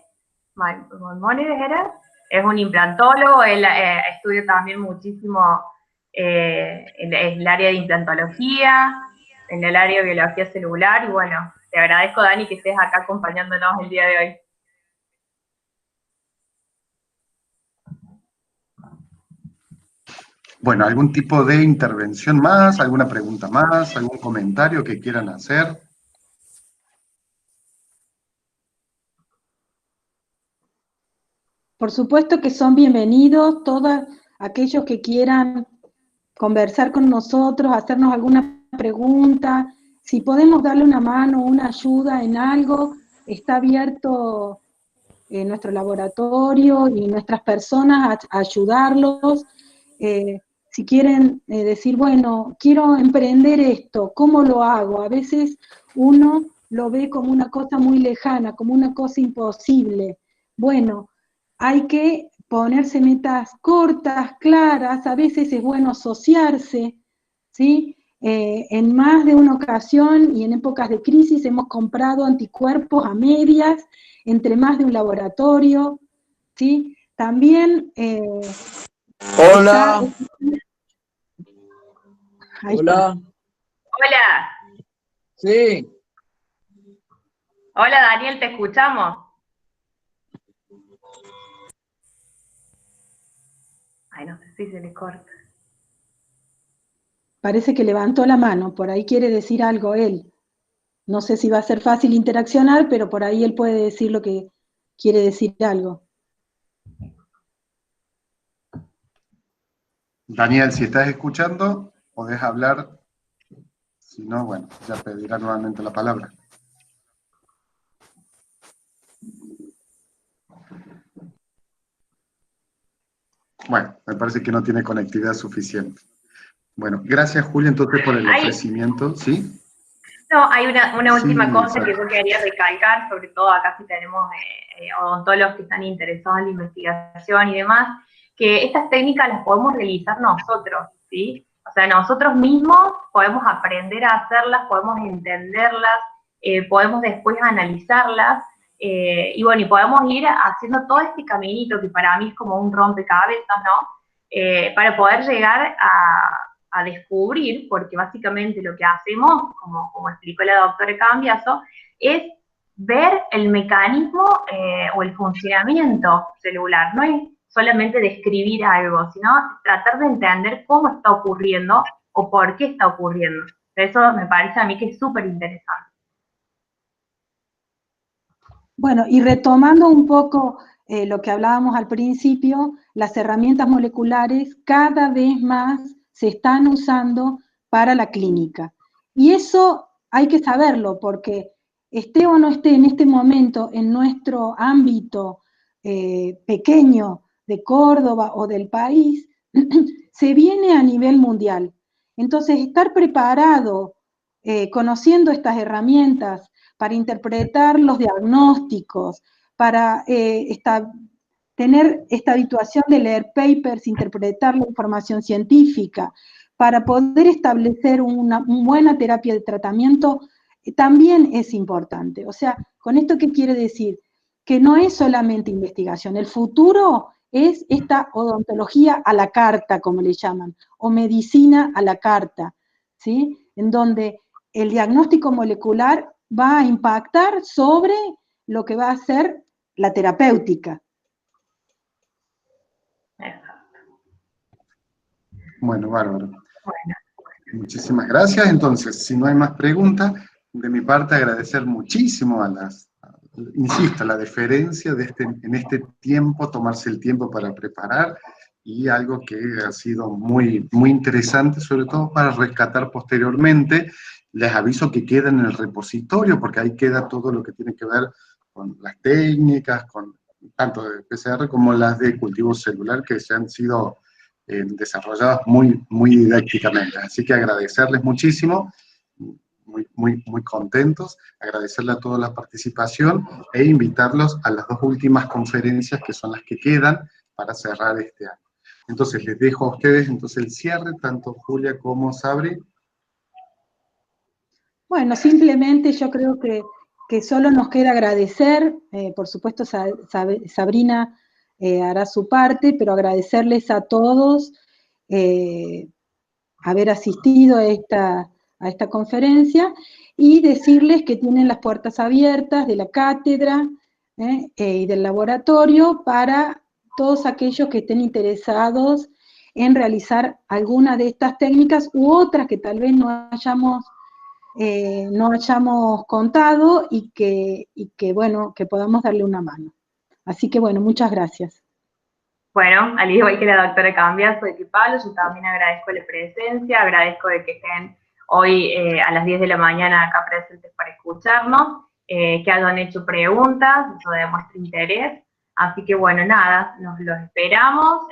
Maimónides, ¿era? Es un implantólogo, él estudia también muchísimo en el área de implantología, en el área de biología celular, y bueno, te agradezco, Dani, que estés acá acompañándonos el día de hoy. Bueno, ¿algún tipo de intervención más, alguna pregunta más, algún comentario que quieran hacer? Por supuesto que son bienvenidos todos aquellos que quieran conversar con nosotros, hacernos alguna pregunta. Si podemos darle una mano, una ayuda en algo, está abierto nuestro laboratorio y nuestras personas a ayudarlos. Si quieren decir, bueno, quiero emprender esto, ¿cómo lo hago? A veces uno lo ve como una cosa muy lejana, como una cosa imposible. Bueno, hay que ponerse metas cortas, claras, a veces es bueno asociarse, ¿sí? En más de una ocasión y en épocas de crisis hemos comprado anticuerpos a medias entre más de un laboratorio, ¿sí? También... Hola. Hola. Hola. Sí. Hola, Daniel, te escuchamos. Ay, no sé si se le corta. Parece que levantó la mano, por ahí quiere decir algo él. No sé si va a ser fácil interaccionar, pero por ahí él puede decir lo que quiere decir algo. Daniel, si estás escuchando, podés hablar. Si no, bueno, ya pedirá nuevamente la palabra. Bueno, me parece que no tiene conectividad suficiente. Bueno, gracias, Julia, entonces por el ofrecimiento, ¿sí? No, hay una última cosa exacto. que yo quería recalcar, sobre todo acá si tenemos odontólogos que están interesados en la investigación y demás, que estas técnicas las podemos realizar nosotros, ¿sí? O sea, nosotros mismos podemos aprender a hacerlas, podemos entenderlas, podemos después analizarlas, y bueno, y podemos ir haciendo todo este caminito que para mí es como un rompecabezas, ¿no? Para poder llegar a descubrir, porque básicamente lo que hacemos, como explicó la doctora Cambiaso, es ver el mecanismo o el funcionamiento celular. No es solamente describir algo, sino tratar de entender cómo está ocurriendo o por qué está ocurriendo. Eso me parece a mí que es súper interesante. Bueno, y retomando un poco lo que hablábamos al principio, las herramientas moleculares cada vez más se están usando para la clínica. Y eso hay que saberlo, porque esté o no esté en este momento en nuestro ámbito pequeño de Córdoba o del país, se viene a nivel mundial. Entonces, estar preparado conociendo estas herramientas para interpretar los diagnósticos, para tener esta habituación de leer papers, interpretar la información científica, para poder establecer una buena terapia de tratamiento, también es importante. O sea, ¿con esto qué quiere decir? Que no es solamente investigación, el futuro es esta odontología a la carta, como le llaman, o medicina a la carta, ¿sí? En donde el diagnóstico molecular va a impactar sobre lo que va a ser la terapéutica. Bueno, bárbaro. Muchísimas gracias. Entonces, si no hay más preguntas, de mi parte agradecer muchísimo insisto, la deferencia de en este tiempo, tomarse el tiempo para preparar, y algo que ha sido muy, muy interesante, sobre todo para rescatar posteriormente. Les aviso que queda en el repositorio, porque ahí queda todo lo que tiene que ver con las técnicas, con tanto de PCR como las de cultivo celular, que se han sido desarrolladas muy, muy didácticamente. Así que agradecerles muchísimo, muy contentos, agradecerle a toda la participación e invitarlos a las 2 últimas conferencias, que son las que quedan para cerrar este año. Entonces les dejo a ustedes el cierre, tanto Julia como Sabri. Bueno, simplemente yo creo que solo nos queda agradecer, por supuesto Sabrina hará su parte, pero agradecerles a todos haber asistido a esta conferencia, y decirles que tienen las puertas abiertas de la cátedra y del laboratorio para todos aquellos que estén interesados en realizar alguna de estas técnicas u otras que tal vez no hayamos contado, y que bueno, que podamos darle una mano. Así que bueno, muchas gracias. Bueno, al igual que la doctora Cambiaso de Kipalo, yo también agradezco la presencia, agradezco de que estén hoy a las 10 de la mañana acá presentes para escucharnos, que hayan hecho preguntas, eso demuestra interés. Así que bueno, nada, nos los esperamos.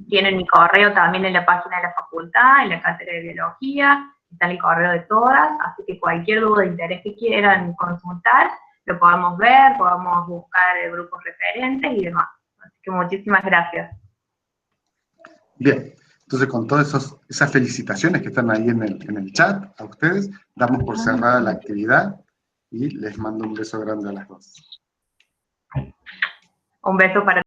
Tienen mi correo también en la página de la facultad, en la cátedra de biología, está en el correo de todas, así que cualquier duda de interés que quieran consultar, lo podamos ver, podamos buscar grupos referentes y demás. Así que muchísimas gracias. Bien, entonces con todas esas felicitaciones que están ahí en el chat, a ustedes, damos por cerrada la actividad y les mando un beso grande a las 2. Un beso para